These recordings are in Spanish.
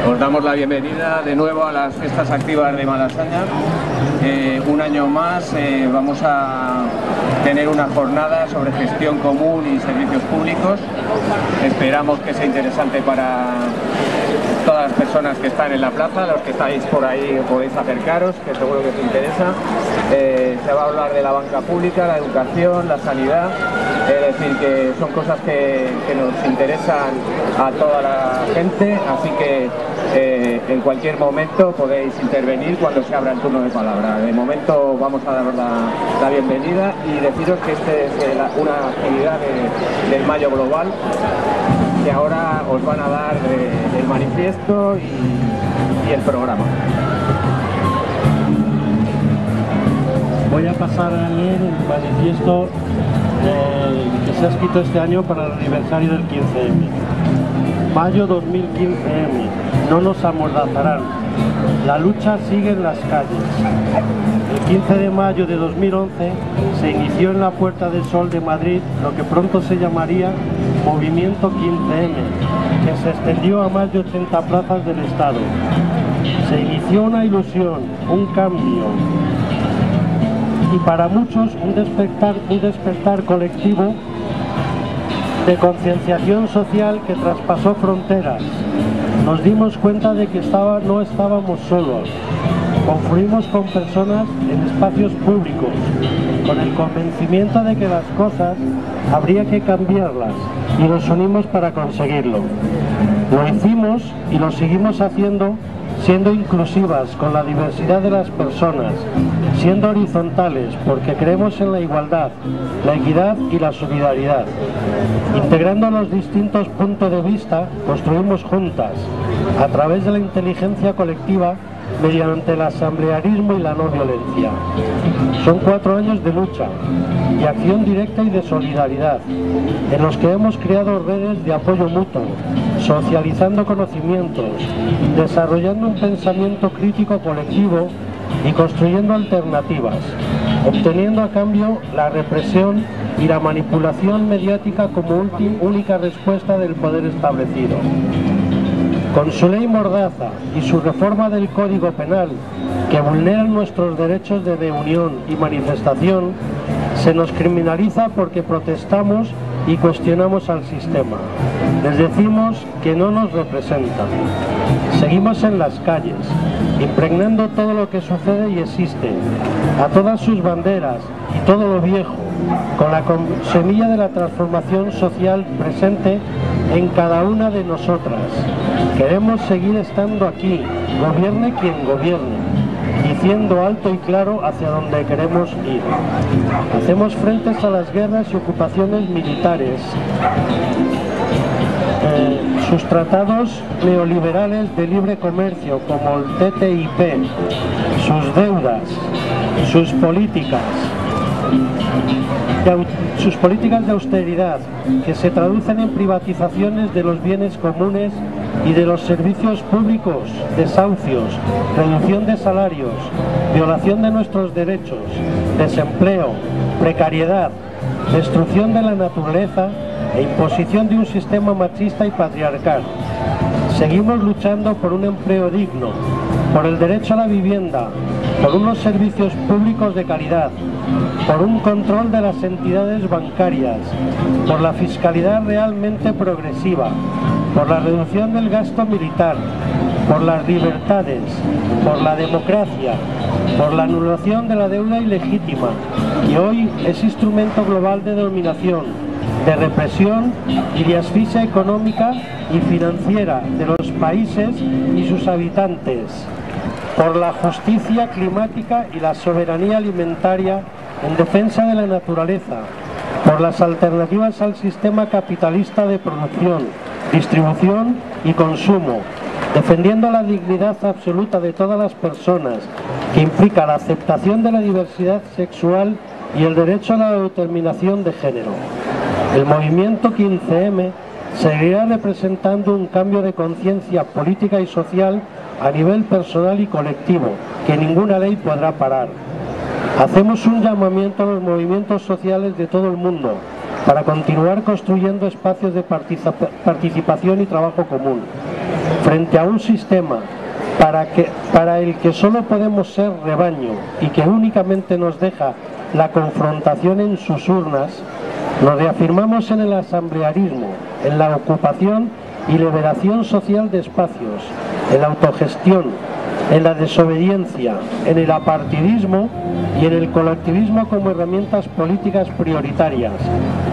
Os damos la bienvenida de nuevo a las Fiestas Activas de Malasaña. Un año más vamos a tener una jornada sobre gestión común y servicios públicos. Esperamos que sea interesante para todas las personas que están en la plaza. Los que estáis por ahí podéis acercaros, que seguro que os interesa. Se va a hablar de la banca pública, la educación, la sanidad. Es decir, que son cosas que nos interesan a toda la gente, así que en cualquier momento podéis intervenir cuando se abra el turno de palabra. De momento vamos a dar la bienvenida y deciros que esta es una actividad del Mayo Global, que ahora os van a dar el manifiesto y el programa. Voy a pasar a leer el manifiesto que se ha escrito este año para el aniversario del 15M. Mayo 2015M. No nos amordazarán. La lucha sigue en las calles. El 15 de mayo de 2011 se inició en la Puerta del Sol de Madrid lo que pronto se llamaría Movimiento 15M, que se extendió a más de 80 plazas del Estado. Se inició una ilusión, un cambio, y para muchos un despertar colectivo de concienciación social que traspasó fronteras. Nos dimos cuenta de que no estábamos solos. Confluimos con personas en espacios públicos, con el convencimiento de que las cosas habría que cambiarlas, y nos unimos para conseguirlo. Lo hicimos y lo seguimos haciendo, siendo inclusivas con la diversidad de las personas, siendo horizontales porque creemos en la igualdad, la equidad y la solidaridad. Integrando los distintos puntos de vista, construimos juntas, a través de la inteligencia colectiva, mediante el asamblearismo y la no violencia. Son 4 años de lucha, de acción directa y de solidaridad, en los que hemos creado redes de apoyo mutuo, socializando conocimientos, desarrollando un pensamiento crítico colectivo y construyendo alternativas, obteniendo a cambio la represión y la manipulación mediática como única respuesta del poder establecido. Con su ley Mordaza y su reforma del Código Penal, que vulneran nuestros derechos de reunión y manifestación, se nos criminaliza porque protestamos y cuestionamos al sistema. Les decimos que no nos representan. Seguimos en las calles, impregnando todo lo que sucede y existe, a todas sus banderas y todo lo viejo, con la semilla de la transformación social presente en cada una de nosotras. Queremos seguir estando aquí, gobierne quien gobierne, diciendo alto y claro hacia dónde queremos ir. Hacemos frentes a las guerras y ocupaciones militares, sus tratados neoliberales de libre comercio como el TTIP, sus deudas, sus políticas de austeridad, que se traducen en privatizaciones de los bienes comunes y de los servicios públicos, desahucios, reducción de salarios, violación de nuestros derechos, desempleo, precariedad, destrucción de la naturaleza e imposición de un sistema machista y patriarcal. Seguimos luchando por un empleo digno, por el derecho a la vivienda, por unos servicios públicos de calidad, por un control de las entidades bancarias, por la fiscalidad realmente progresiva, por la reducción del gasto militar, por las libertades, por la democracia, por la anulación de la deuda ilegítima, que hoy es instrumento global de dominación, de represión y de asfixia económica y financiera de los países y sus habitantes, por la justicia climática y la soberanía alimentaria en defensa de la naturaleza, por las alternativas al sistema capitalista de producción, distribución y consumo, defendiendo la dignidad absoluta de todas las personas, que implica la aceptación de la diversidad sexual y el derecho a la autodeterminación de género. El movimiento 15M seguirá representando un cambio de conciencia política y social a nivel personal y colectivo, que ninguna ley podrá parar. Hacemos un llamamiento a los movimientos sociales de todo el mundo para continuar construyendo espacios de participación y trabajo común. frente a un sistema para el que solo podemos ser rebaño y que únicamente nos deja la confrontación en sus urnas, nos reafirmamos en el asamblearismo, en la ocupación y liberación social de espacios, en la autogestión, en la desobediencia, en el apartidismo y en el colectivismo como herramientas políticas prioritarias,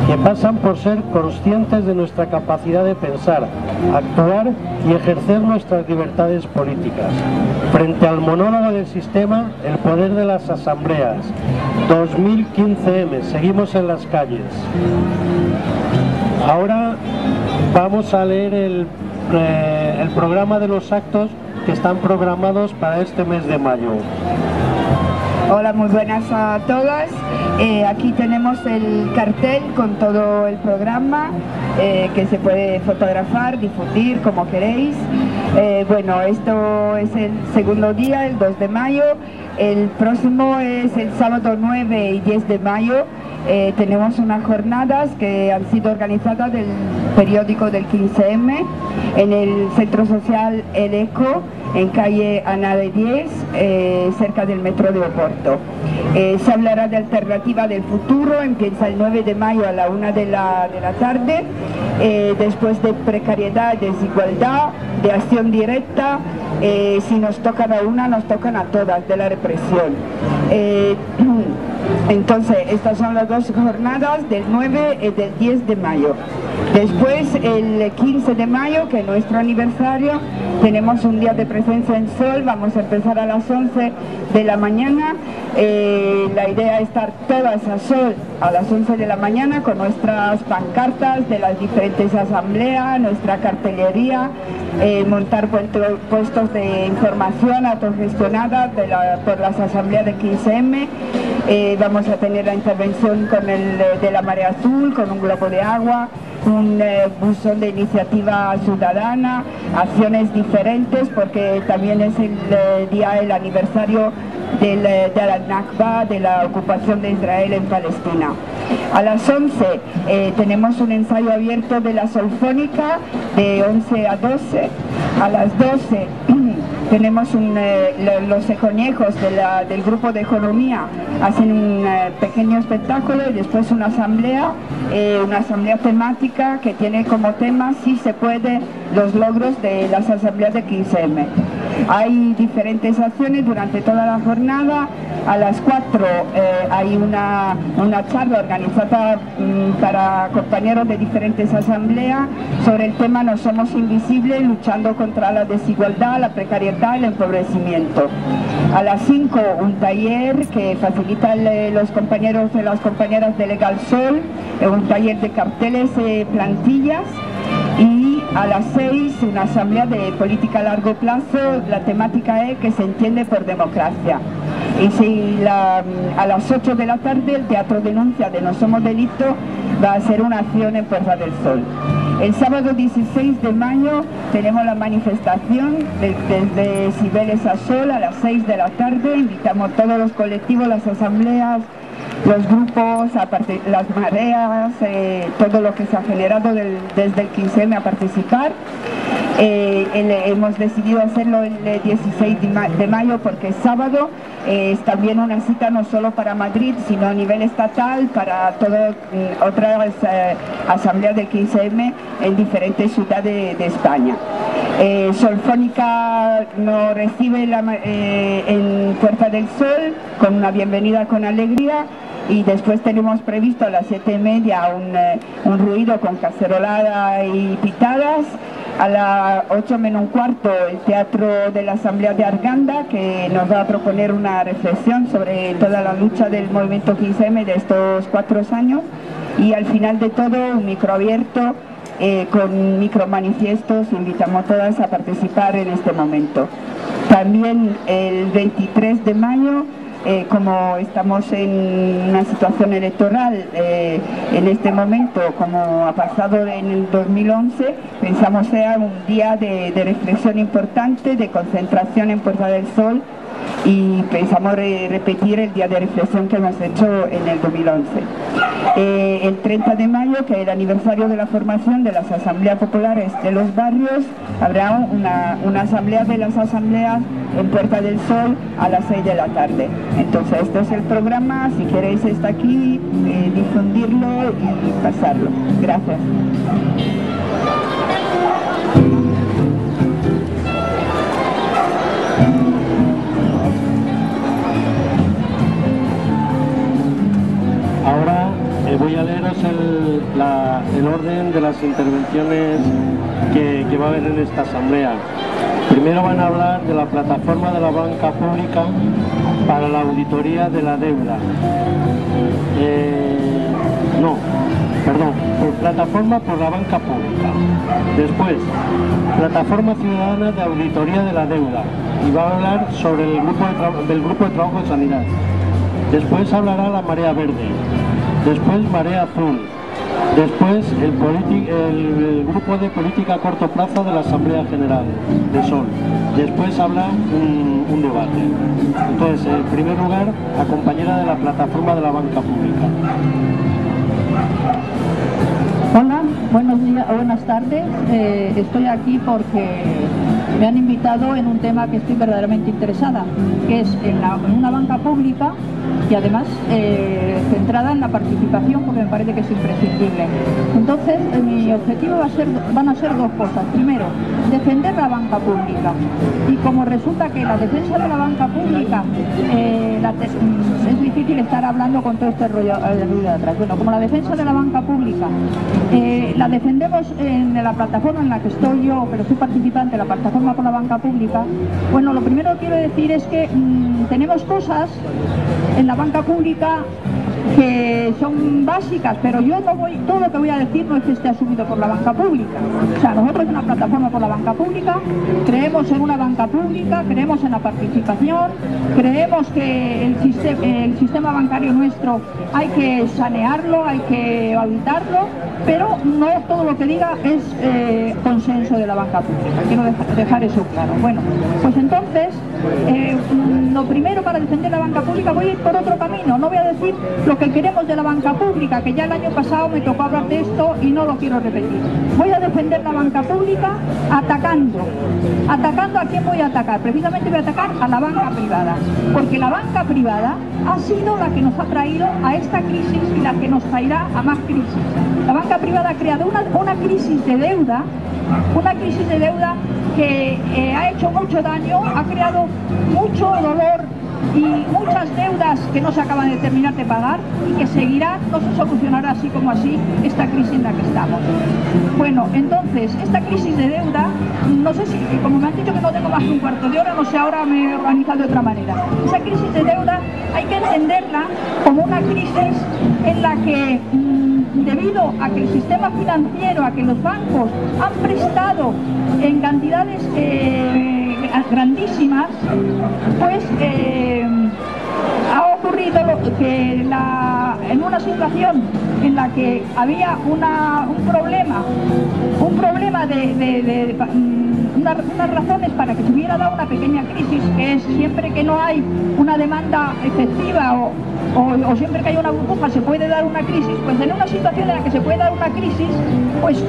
que pasan por ser conscientes de nuestra capacidad de pensar, actuar y ejercer nuestras libertades políticas. Frente al monólogo del sistema, el poder de las asambleas. 2015M, seguimos en las calles. Ahora vamos a leer el programa de los actos que están programados para este mes de mayo. Hola, muy buenas a todas. Aquí tenemos el cartel con todo el programa que se puede fotografar, difundir como queréis. Bueno, esto es el segundo día, el 2 de mayo. El próximo es el sábado 9 y 10 de mayo. Tenemos unas jornadas que han sido organizadas del periódico del 15M en el Centro Social El Eco, en calle Ana de 10, cerca del metro de Oporto. Se hablará de alternativa del futuro, empieza el 9 de mayo a la 1 de la tarde, después de precariedad, desigualdad, de acción directa, si nos tocan a una, nos tocan a todas, de la represión. Entonces, estas son las dos jornadas del 9 y del 10 de mayo. Después, el 15 de mayo, que es nuestro aniversario, tenemos un día de presencia en Sol. Vamos a empezar a las 11 de la mañana. La idea es estar todas a Sol a las 11 de la mañana con nuestras pancartas de las diferentes asambleas, nuestra cartelería, montar puestos de información autogestionada por las asambleas de 15M. Vamos a tener la intervención con de la Marea Azul, con un globo de agua, un buzón de iniciativa ciudadana, acciones diferentes, porque también es el aniversario de la Nakba, de la ocupación de Israel en Palestina. A las 11 tenemos un ensayo abierto de la Solfónica de 11 a 12. A las 12 tenemos los econejos del grupo de economía, hacen un pequeño espectáculo y después una asamblea temática que tiene como tema, si se puede, los logros de las asambleas de 15M. Hay diferentes acciones durante toda la jornada. A las 4 hay una charla organizada para compañeros de diferentes asambleas sobre el tema No somos invisibles, luchando contra la desigualdad, la precariedad y el empobrecimiento. A las 5 un taller que facilita los compañeros y las compañeras de Legal Sol, un taller de carteles y plantillas. Y a las 6 una asamblea de política a largo plazo. La temática es que se entiende por democracia. Y a las 8 de la tarde el Teatro Denuncia de No Somos Delito va a hacer una acción en Puerta del Sol. El sábado 16 de mayo tenemos la manifestación desde Cibeles a Sol a las 6 de la tarde. Invitamos a todos los colectivos, las asambleas, los grupos, las mareas, todo lo que se ha generado desde el 15M a participar. Hemos decidido hacerlo el 16 de mayo porque es sábado. Es también una cita no solo para Madrid, sino a nivel estatal para todas otras asambleas del 15M en diferentes ciudades de España. Solfónica nos recibe en Puerta del Sol con una bienvenida con alegría. Y después tenemos previsto a las 7:30 un ruido con cacerolada y pitadas. A las 8 menos un cuarto el Teatro de la Asamblea de Arganda, que nos va a proponer una reflexión sobre toda la lucha del movimiento 15M de estos 4 años. Y al final de todo un micro abierto con micromanifiestos. Invitamos a todas a participar en este momento. También el 23 de mayo, como estamos en una situación electoral en este momento, como ha pasado en el 2011, pensamos sea un día de reflexión importante, de concentración en Puerta del Sol y pensamos repetir el día de reflexión que hemos hecho en el 2011. El 30 de mayo, que es el aniversario de la formación de las asambleas populares de los barrios, habrá una asamblea de las asambleas en Puerta del Sol a las 6 de la tarde. Entonces este es el programa, si queréis está aquí, difundirlo y pasarlo. Gracias. Ahora voy a leeros el orden de las intervenciones que va a haber en esta asamblea. Primero van a hablar de la plataforma de la banca pública para la auditoría de la deuda. Plataforma por la banca pública. Después, plataforma ciudadana de auditoría de la deuda. Y va a hablar sobre el grupo de trabajo de sanidad. Después hablará la marea verde. Después marea azul. Después el grupo de política a corto plazo de la Asamblea General de Sol. Después habla un debate. Entonces, en primer lugar, la compañera de la plataforma de la banca pública. Hola, buenos días, buenas tardes. Estoy aquí porque me han invitado en un tema que estoy verdaderamente interesada, que es en una banca pública y además centrada en la participación, porque me parece que es imprescindible. Entonces, mi objetivo van a ser dos cosas. Primero, defender la banca pública. Y como resulta que la defensa de la banca pública es difícil estar hablando con todo este ruido de atrás. Bueno, como la defensa de la banca pública la defendemos en la plataforma en la que estoy yo, pero soy participante de la plataforma por la banca pública. Bueno, lo primero que quiero decir es que tenemos cosas en la banca pública que son básicas, pero yo no voy, todo lo que voy a decir no es que esté asumido por la banca pública. O sea, nosotros en una plataforma por la banca pública creemos en una banca pública, creemos en la participación, creemos que el sistema bancario nuestro hay que sanearlo, hay que auditarlo, pero no todo lo que diga es consenso de la banca pública. Quiero dejar eso claro. Bueno, pues entonces, lo primero para defender la banca pública voy a ir por otro camino. No voy a decir lo que queremos de la banca pública, que ya el año pasado me tocó hablar de esto y no lo quiero repetir. Voy a defender la banca pública atacando. ¿Atacando a quién voy a atacar? Precisamente voy a atacar a la banca privada, porque la banca privada ha sido la que nos ha traído a esta crisis y la que nos traerá a más crisis. La banca privada ha creado una crisis de deuda, que ha hecho mucho daño, ha creado mucho dolor y muchas deudas que no se acaban de terminar de pagar y que seguirán, no se solucionará así como así esta crisis en la que estamos. Bueno, entonces, esta crisis de deuda, no sé si, como me han dicho que no tengo más que un cuarto de hora, no sé, ahora me he organizado de otra manera. Esa crisis de deuda hay que entenderla como una crisis en la que, debido a que el sistema financiero, a que los bancos han prestado en cantidades grandísimas, pues ha ocurrido que en una situación en la que había un problema de unas razones para que se hubiera dado una pequeña crisis, que es siempre que no hay una demanda efectiva o siempre que hay una burbuja se puede dar una crisis. Pues en una situación en la que se puede dar una crisis, pues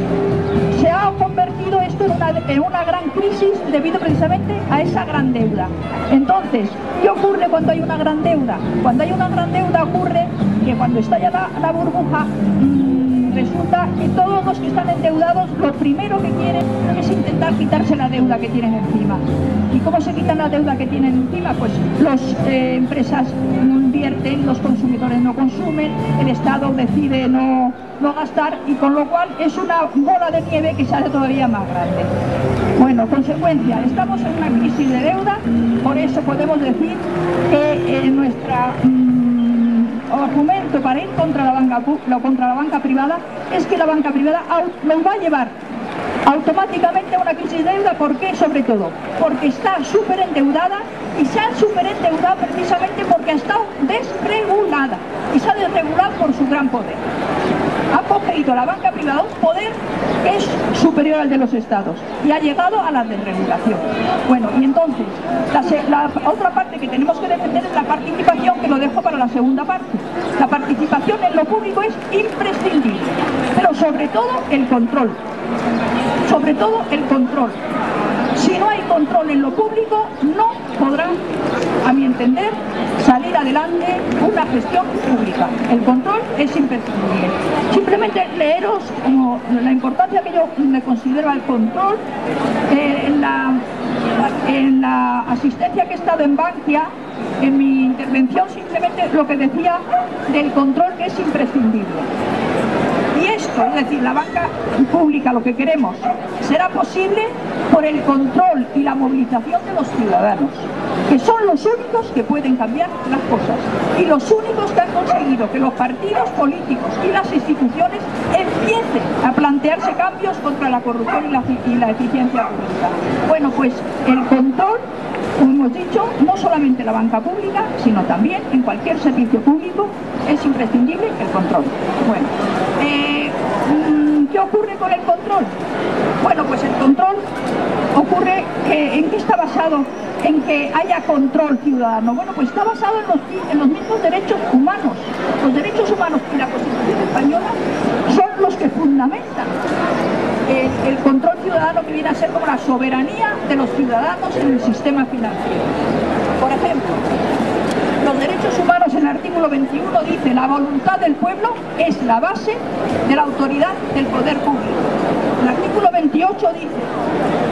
se ha convertido esto en una gran crisis debido precisamente a esa gran deuda. Entonces, ¿qué ocurre cuando hay una gran deuda? Cuando hay una gran deuda ocurre que cuando estalla la burbuja, resulta que todos los que están endeudados lo primero que quieren es intentar quitarse la deuda que tienen encima. ¿Y cómo se quitan la deuda que tienen encima? Pues las empresas no invierten, los consumidores no consumen, el Estado decide no gastar, y con lo cual es una bola de nieve que se hace todavía más grande. Bueno, consecuencia, estamos en una crisis de deuda, por eso podemos decir que nuestra argumento para ir contra la banca privada es que la banca privada nos va a llevar automáticamente a una crisis de deuda. ¿Por qué? Sobre todo porque está súper endeudada, y se ha súper endeudado precisamente porque ha estado desregulada, y se ha desregulado por su gran poder. Ha cogido la banca privada un poder que es superior al de los estados y ha llegado a la desregulación. Bueno, y entonces la otra parte que tenemos que defender es la participación, que lo dejo para la segunda parte. La participación en lo público es imprescindible, pero sobre todo el control. Sobre todo el control. Si no hay control en lo público, no podrá, a mi entender, salir adelante una gestión pública. El control es imprescindible. Simplemente leeros como la importancia que yo me considero al control. En la asistencia que he estado en Bankia, en mi intervención, simplemente lo que decía del control, que es imprescindible. Y esto, es decir, la banca pública, lo que queremos, será posible por el control y la movilización de los ciudadanos, que son los únicos que pueden cambiar las cosas y los únicos que han conseguido que los partidos políticos y las instituciones empiecen a plantearse cambios contra la corrupción y la eficiencia pública. Bueno, pues el control, como hemos dicho, no solamente en la banca pública, sino también en cualquier servicio público, es imprescindible el control. Bueno, ¿qué ocurre con el control? Bueno, pues el control ocurre que, ¿en qué está basado? En que haya control ciudadano. Bueno, pues está basado en los mismos derechos humanos. Los derechos humanos y la Constitución española son los que fundamentan el control ciudadano, que viene a ser como la soberanía de los ciudadanos en el sistema financiero. Por ejemplo, los derechos humanos en el artículo 21 dice: la voluntad del pueblo es la base de la autoridad del poder público. El artículo 28 dice: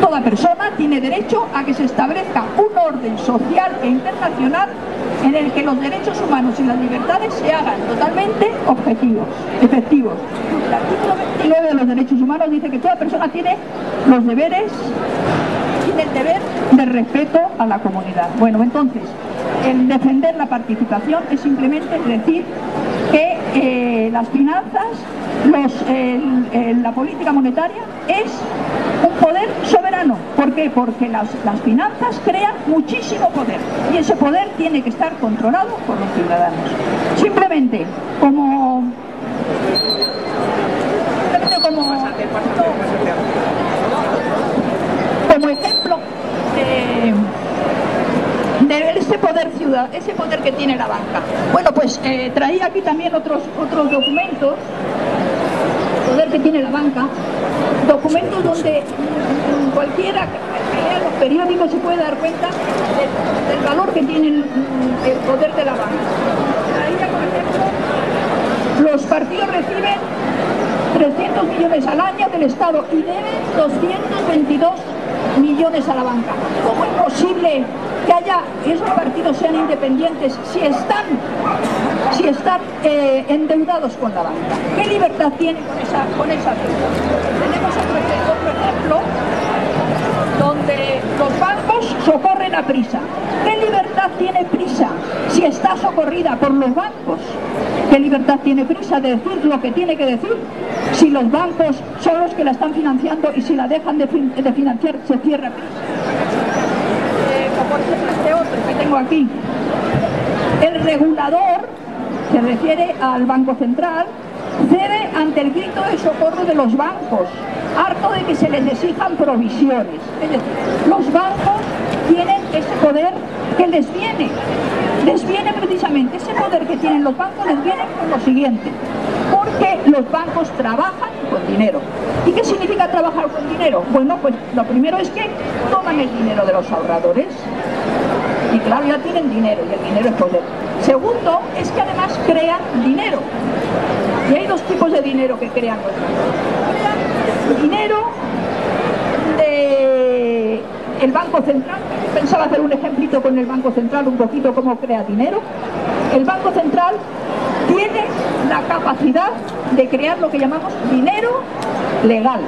toda persona tiene derecho a que se establezca un orden social e internacional en el que los derechos humanos y las libertades se hagan totalmente efectivos. El artículo 29 de los derechos humanos dice que toda persona tiene los deberes, tiene el deber de respeto a la comunidad. Bueno, entonces, el defender la participación es simplemente decir que las finanzas, la política monetaria es un poder soberano. ¿Por qué? Porque las finanzas crean muchísimo poder y ese poder tiene que estar controlado por los ciudadanos. Simplemente como ejemplo de ese poder que tiene la banca. Bueno, pues traía aquí también otros documentos, el poder que tiene la banca, documentos donde cualquiera que lea los periódicos se puede dar cuenta del valor que tiene el poder de la banca. Traía, por ejemplo, los partidos reciben 300 millones al año del Estado y deben 222 millones a la banca. ¿Cómo es posible que esos partidos sean independientes si están endeudados con la banca? ¿Qué libertad tienen con esa deuda? Tenemos otro ejemplo donde los bancos socorren a Prisa. ¿Qué libertad tiene Prisa si está socorrida por los bancos? ¿Qué libertad tiene Prisa de decir lo que tiene que decir si los bancos son los que la están financiando y si la dejan de financiar se cierra Prisa? Por ejemplo, este otro que tengo aquí, el regulador, se refiere al Banco Central, cede ante el grito de socorro de los bancos, harto de que se les exijan provisiones. Es decir, los bancos tienen ese poder que les viene precisamente, ese poder que tienen los bancos les viene por lo siguiente, porque los bancos trabajan con dinero. ¿Y qué significa trabajar con dinero? Bueno, pues lo primero es que toman el dinero de los ahorradores y claro, ya tienen dinero y el dinero es poder. Segundo, es que además crean dinero. Y hay dos tipos de dinero que crean los bancos. Crean dinero del Banco Central. Pensaba hacer un ejemplito con el Banco Central, un poquito cómo crea dinero. El Banco Central tiene la capacidad de crear lo que llamamos dinero legal.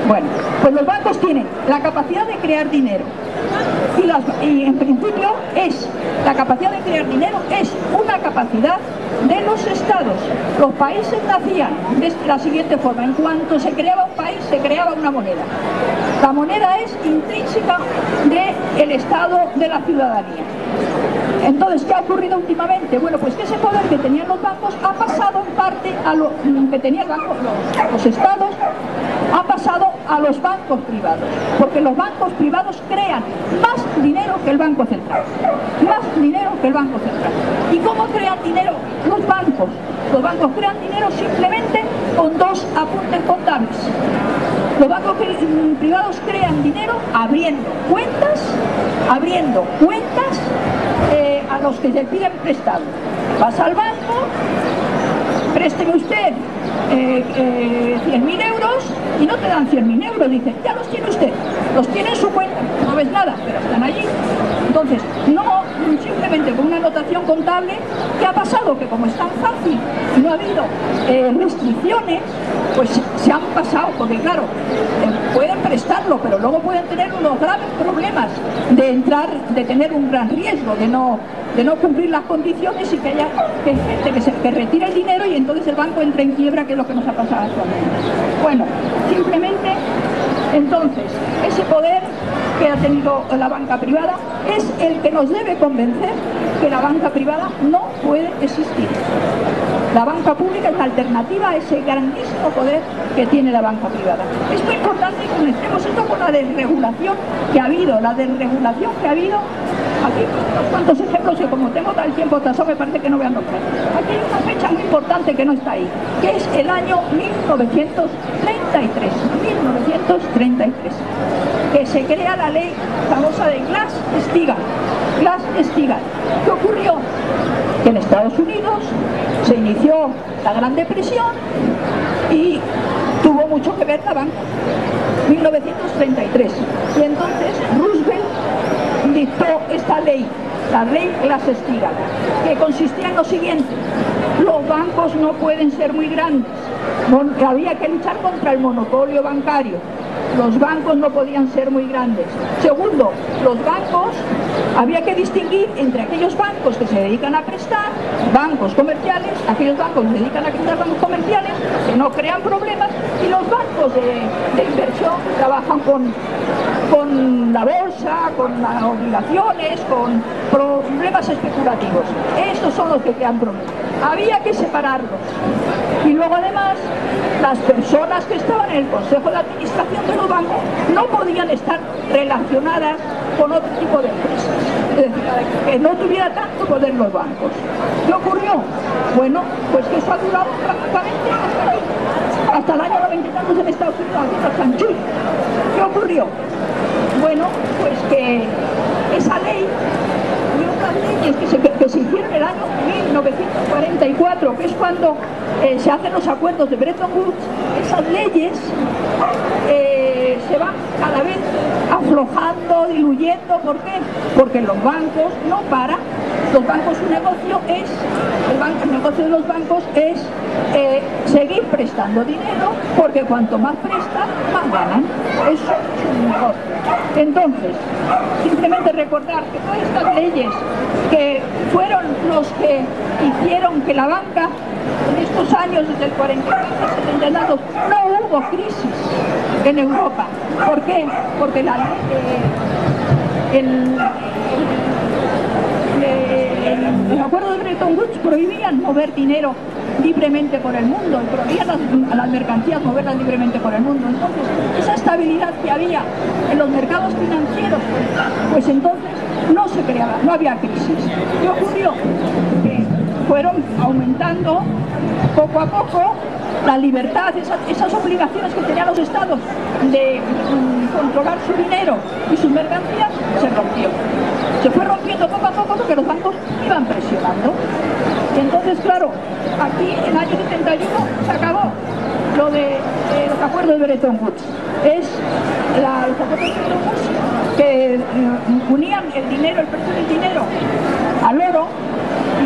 Bueno, pues los bancos tienen la capacidad de crear dinero. Y en principio la capacidad de crear dinero es una capacidad de los estados. Los países nacían de la siguiente forma: en cuanto se creaba un país, se creaba una moneda. La moneda es intrínseca del estado de la ciudadanía. Entonces, ¿qué ha ocurrido últimamente? Bueno, pues que ese poder que tenían los bancos ha pasado en parte a lo que tenían los estados, ha pasado a los bancos privados, porque los bancos privados crean más dinero que el Banco Central. Más dinero que el Banco Central. ¿Y cómo crean dinero los bancos? Los bancos crean dinero simplemente con dos apuntes contables. Los bancos privados crean dinero abriendo cuentas a los que se piden prestado. Vas al banco, présteme usted 100.000 euros y no te dan 100.000 euros, dicen, ya los tiene usted, los tiene en su cuenta, no ves nada, pero están allí. Entonces, no simplemente con una anotación contable. ¿Qué ha pasado? Que como es tan fácil y no ha habido restricciones, pues se han pasado, porque claro, pueden prestarlo, pero luego pueden tener unos graves problemas de tener un gran riesgo, de no cumplir las condiciones y que haya gente que retire el dinero y entonces el banco entra en quiebra, que es lo que nos ha pasado actualmente. Bueno, simplemente, entonces, ese poder que ha tenido la banca privada es el que nos debe convencer que la banca privada no puede existir. La banca pública es la alternativa a ese grandísimo poder que tiene la banca privada. Es muy importante que conectemos esto con la desregulación que ha habido, Aquí unos cuantos ejemplos que como tengo tal tiempo atrasado me parece que no voy a nombrar. Aquí hay una fecha muy importante que no está ahí, que es el año 1933, que se crea la ley famosa de Glass-Steagall. ¿Qué ocurrió? Que en Estados Unidos se inició la Gran Depresión y tuvo mucho que ver la banca. 1933. Y entonces Roosevelt dictó esta ley, la ley Glass-Steagall, que consistía en lo siguiente: los bancos no pueden ser muy grandes, había que luchar contra el monopolio bancario, los bancos no podían ser muy grandes. Segundo, los bancos, había que distinguir entre aquellos bancos que se dedican a prestar, bancos comerciales, aquellos bancos que se dedican a prestar bancos comerciales, que no crean problemas, y los bancos de inversión trabajan con la bolsa, con las obligaciones, con problemas especulativos. Estos son los que crean problemas. Había que separarlos. Y luego además, las personas que estaban en el Consejo de Administración de los bancos no podían estar relacionadas con otro tipo de empresas. Es decir, que no tuviera tanto poder los bancos. ¿Qué ocurrió? Bueno, pues que eso ha durado prácticamente hasta el año 90 y tantos en Estados Unidos, haciendo el chanchullo. ¿Qué ocurrió? Bueno, pues que esa ley y otras leyes que se hicieron en el año 1944, que es cuando se hacen los acuerdos de Bretton Woods, esas leyes se van cada vez aflojando, diluyendo. ¿Por qué? Porque los bancos no paran. Los bancos, su negocio es, el negocio de los bancos es seguir prestando dinero, porque cuanto más prestan, más ganan. Eso es un negocio. Entonces, simplemente recordar que todas estas leyes que fueron los que hicieron que la banca en estos años, desde el 44 al 70, no hubo crisis en Europa. ¿Por qué? Porque el acuerdo de Bretton Woods prohibían mover dinero libremente por el mundo y prohibían a las mercancías moverlas libremente por el mundo. Entonces, esa estabilidad que había en los mercados financieros, pues entonces no se creaba, no había crisis. ¿Qué ocurrió? Que fueron aumentando poco a poco la libertad, esas obligaciones que tenían los estados de controlar su dinero y sus mercancías, se rompió. Se fue rompiendo poco a poco porque los bancos iban presionando. Y entonces, claro, aquí en el año 71 se acabó lo de los acuerdos de Bretton Woods. Los acuerdos de Bretton Woods que unían el dinero, el precio del dinero al oro,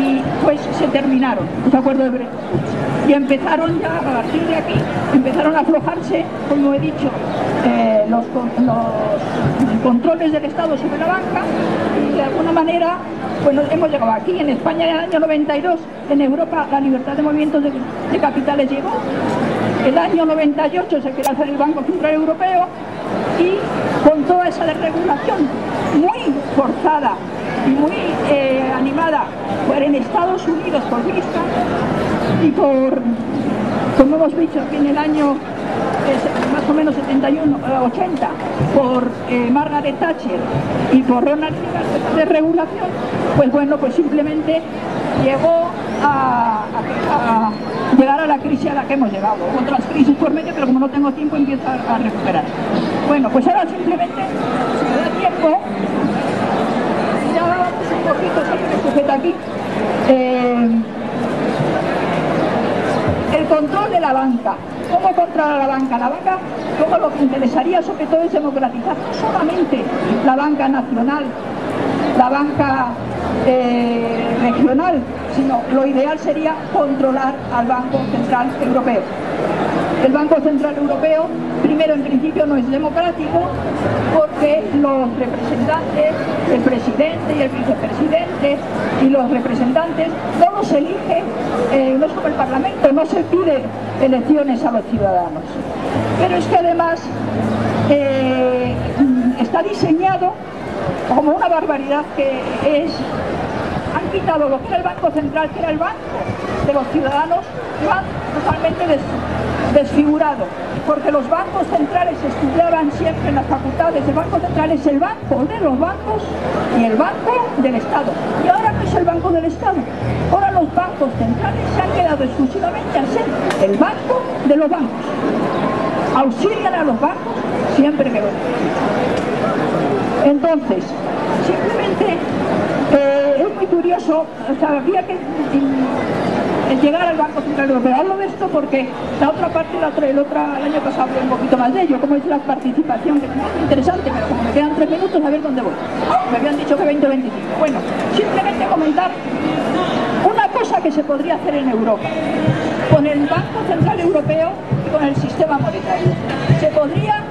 y pues se terminaron los acuerdos de Bretton Woods. Y empezaron ya, a partir de aquí, empezaron a aflojarse, como he dicho, los controles del Estado sobre la banca, y de alguna manera, bueno, hemos llegado aquí. En España en el año 92, en Europa la libertad de movimientos de capitales llegó. El año 98 se quería hacer el Banco Central Europeo, y con toda esa desregulación muy forzada y muy animada por en Estados Unidos por Vista y por, como hemos dicho aquí en el año más o menos 71, 80, por Margaret Thatcher y por Ronald Reagan de regulación, pues bueno, pues simplemente llegó a llegar a la crisis a la que hemos llegado. Otras crisis por medio, pero como no tengo tiempo empiezo a recuperar. Bueno, pues ahora simplemente, si me da tiempo, ya vamos un poquito, si me sujeta aquí, el control de la banca. ¿Cómo controlar la banca? La banca, luego lo que interesaría sobre todo es democratizar no solamente la banca nacional, la banca regional, sino lo ideal sería controlar al Banco Central Europeo. El Banco Central Europeo, primero en principio no es democrático porque los representantes, el presidente y el vicepresidente y los representantes no los elige, no es como el Parlamento, no se pide elecciones a los ciudadanos. Pero es que además está diseñado como una barbaridad que es, han quitado lo que era el Banco Central, que era el banco de los ciudadanos, lo han totalmente desfigurado, porque los bancos centrales estudiaban siempre en las facultades. El Banco Central es el banco de los bancos y el banco del Estado. Y ahora no es el banco del Estado. Ahora los bancos centrales se han quedado exclusivamente a ser el banco de los bancos. Auxilian a los bancos siempre que lo necesitan. Entonces, simplemente es muy curioso, o sea, había que llegar al Banco Central Europeo. Hablo de esto porque la otra parte, el año pasado hablé un poquito más de ello, como es la participación, que es muy interesante, pero como me quedan 3 minutos, a ver dónde voy. Me habían dicho que 20 o 25. Bueno, simplemente comentar una cosa que se podría hacer en Europa, con el Banco Central Europeo y con el sistema monetario. Se podría,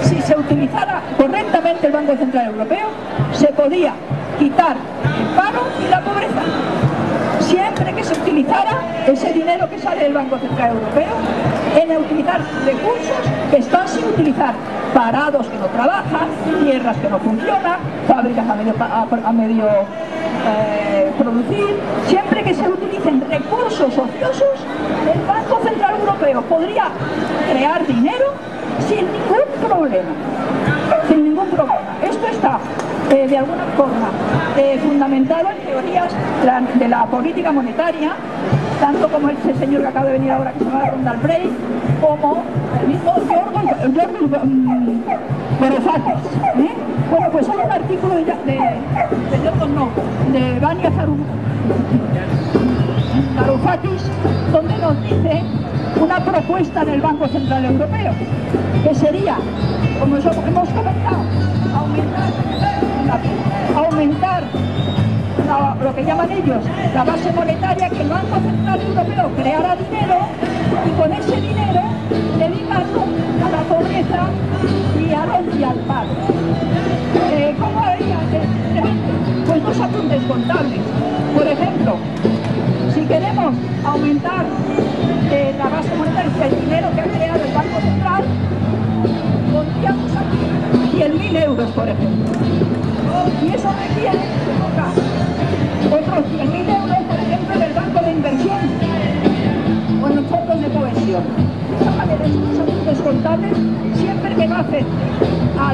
si se utilizara correctamente el Banco Central Europeo, se podía quitar el paro y la pobreza. Siempre que se utilizara ese dinero que sale del Banco Central Europeo en utilizar recursos que están sin utilizar, parados que no trabajan, tierras que no funcionan, fábricas a medio producir. Siempre que se utilicen recursos ociosos, el Banco Central Europeo podría crear dinero sin ningún problema. Sin ningún problema. Esto está de alguna forma fundamentado en teorías de la política monetaria, tanto como ese señor que acaba de venir ahora, que se llama Ronald Reagan, como el mismo George Varoufakis. Bueno, pues hay un artículo de Vania Varoufakis, donde nos dice una propuesta del Banco Central Europeo, que sería, como hemos comentado, aumentar lo que llaman ellos la base monetaria, que el Banco Central Europeo creara dinero y con ese dinero dedicarlo a la pobreza y al paro. ¿Cómo haría? Pues 2 apuntes contables. Por ejemplo, si queremos aumentar la base monetaria, el dinero que ha creado el Banco Central, pondríamos aquí 100.000 euros, por ejemplo. Y eso requiere otros 100.000 euros, por ejemplo, en el Banco de Inversión o en los fondos de cohesión. De esa manera, esos apuntes contables, siempre que bajen a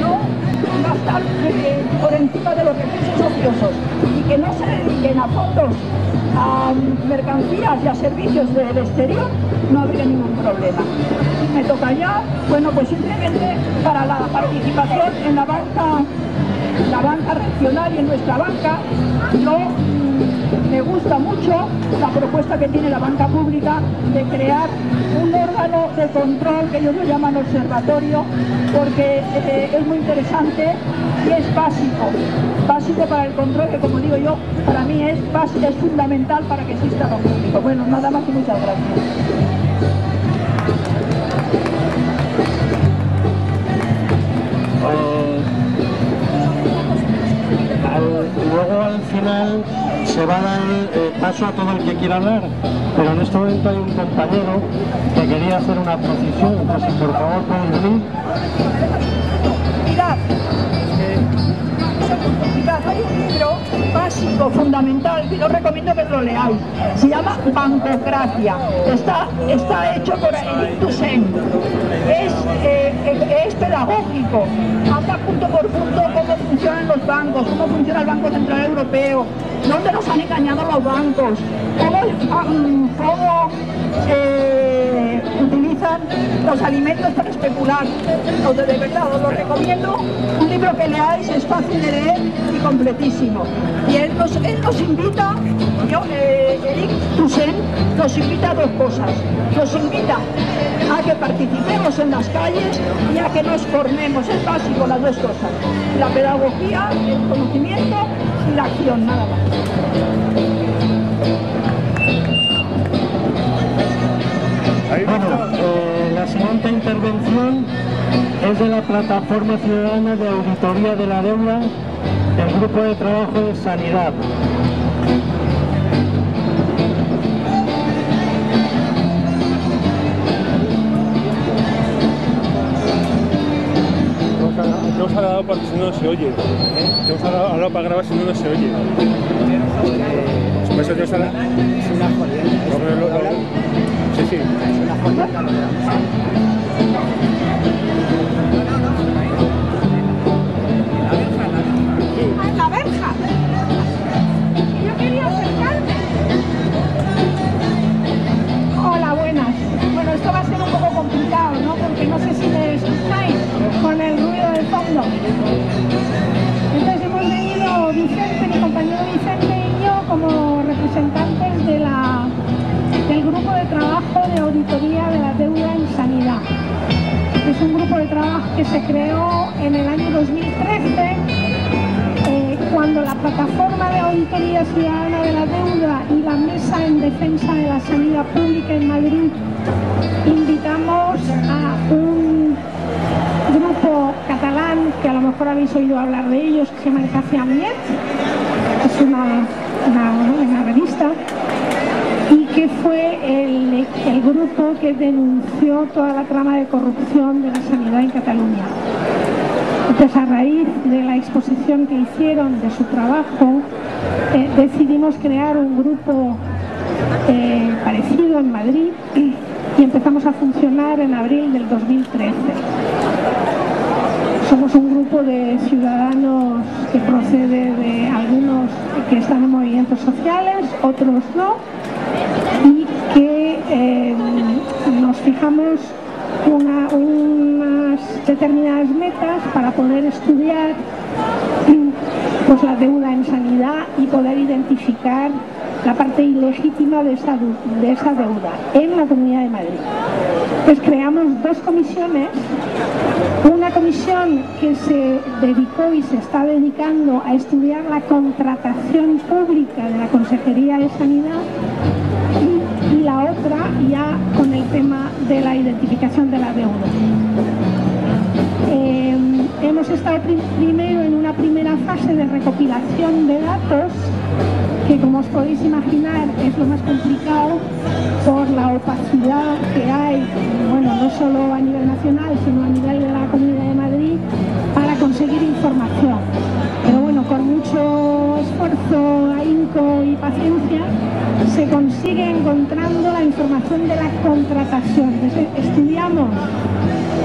no gastar por encima de los recursos ociosos y que no se dediquen a fondos, a mercancías y a servicios del exterior, no habría ningún problema. Me toca ya, bueno, pues simplemente para la participación en la banca regional y en nuestra banca, me gusta mucho la propuesta que tiene la banca pública de crear un órgano de control que ellos lo llaman observatorio, porque es muy interesante y es básico para el control, que como digo yo, para mí es fundamental para que exista lo público. Bueno, nada más y muchas gracias. Luego al final se va a dar paso a todo el que quiera hablar, pero en este momento hay un compañero que quería hacer una precisión, entonces por favor pueden venir. Mirad, hay un libro básico público fundamental, que yo recomiendo que lo leáis. Se llama Bancocracia. Está hecho por Eric Toussaint. Es pedagógico. Habla punto por punto cómo funcionan los bancos, cómo funciona el Banco Central Europeo, dónde nos han engañado los bancos, cómo utilizan los alimentos para especular. De verdad os lo recomiendo, un libro que leáis, es fácil de leer y completísimo. Y él nos invita, Eric Toussaint nos invita a dos cosas. Nos invita a que participemos en las calles y a que nos formemos. Es básico las dos cosas: la pedagogía, el conocimiento y la acción, nada más. Bueno, la siguiente intervención es de la Plataforma Ciudadana de Auditoría de la Deuda del Grupo de Trabajo de Sanidad. No os ha dado porque si no se oye. No os ha dado para grabar si no se oye. Por eso Dios ha dado. Es una jodienda. Sí, sí. Es una jodienda. La verja. Yo quería acercarme. Hola, buenas. Bueno, esto va a ser un poco complicado, ¿no? Porque no sé si me escucháis con el ruido de fondo. Entonces hemos venido Vicente, mi compañero Vicente y yo, como representantes del grupo de trabajo de auditoría de la deuda en sanidad. Es un grupo de trabajo que se creó en el año 2013, cuando la Plataforma de Auditoría Ciudadana de la Deuda y la Mesa en Defensa de la Sanidad Pública en Madrid invitamos a un grupo catalán, que a lo mejor habéis oído hablar de ellos, que se llama El Café Amiet, es una revista, y que fue el grupo que denunció toda la trama de corrupción de la sanidad en Cataluña. Entonces, a raíz de la exposición que hicieron de su trabajo, decidimos crear un grupo parecido en Madrid y empezamos a funcionar en abril del 2013. Somos un grupo de ciudadanos que procede de algunos que están en movimientos sociales, otros no, y que nos fijamos unas determinadas metas para poder estudiar pues, la deuda en sanidad y poder identificar la parte ilegítima de esa deuda en la Comunidad de Madrid. Pues creamos dos comisiones, una comisión que se dedicó y se está dedicando a estudiar la contratación pública de la Consejería de Sanidad y la otra ya con el tema de la identificación de la deuda. Hemos estado primero en una primera fase de recopilación de datos, que como os podéis imaginar es lo más complicado por la opacidad que hay, bueno, no solo a nivel nacional, sino a nivel de la Comunidad de Madrid, para conseguir información. Pero bueno, con mucho esfuerzo, ahínco y paciencia, se consigue encontrando la información de la contratación. Entonces, estudiamos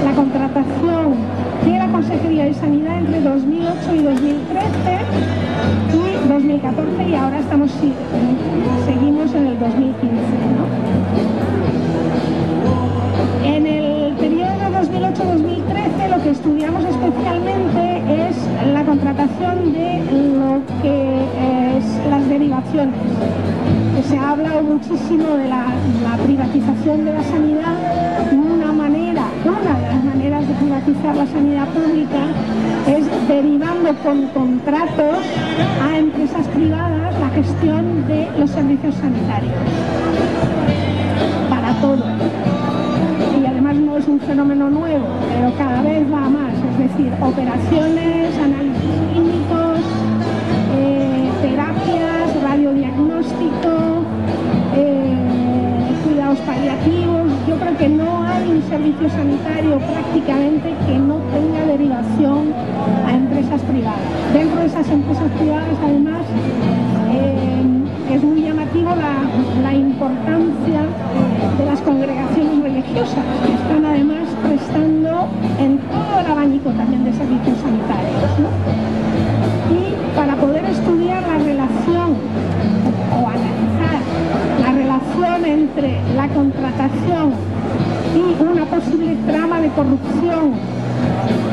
la contratación de la Consejería de Sanidad entre 2008 y 2013 y 2014, y ahora seguimos en el 2015, ¿no? En el periodo 2008-2013 lo que estudiamos especialmente es la contratación de lo que es las derivaciones. Se ha hablado muchísimo de la privatización de la sanidad. Una de las maneras de privatizar la sanidad pública es derivando con contratos a empresas privadas la gestión de los servicios sanitarios para todos. Y además no es un fenómeno nuevo, pero cada vez va más, es decir, operaciones, análisis clínicos, terapias, radiodiagnóstico, cuidados paliativos. Yo creo que no hay un servicio sanitario prácticamente que no tenga derivación a empresas privadas. Dentro de esas empresas privadas, además, significativo la importancia de las congregaciones religiosas, que están además prestando en todo el abanico también de servicios sanitarios, ¿no? Y para poder estudiar la relación o analizar la relación entre la contratación y una posible trama de corrupción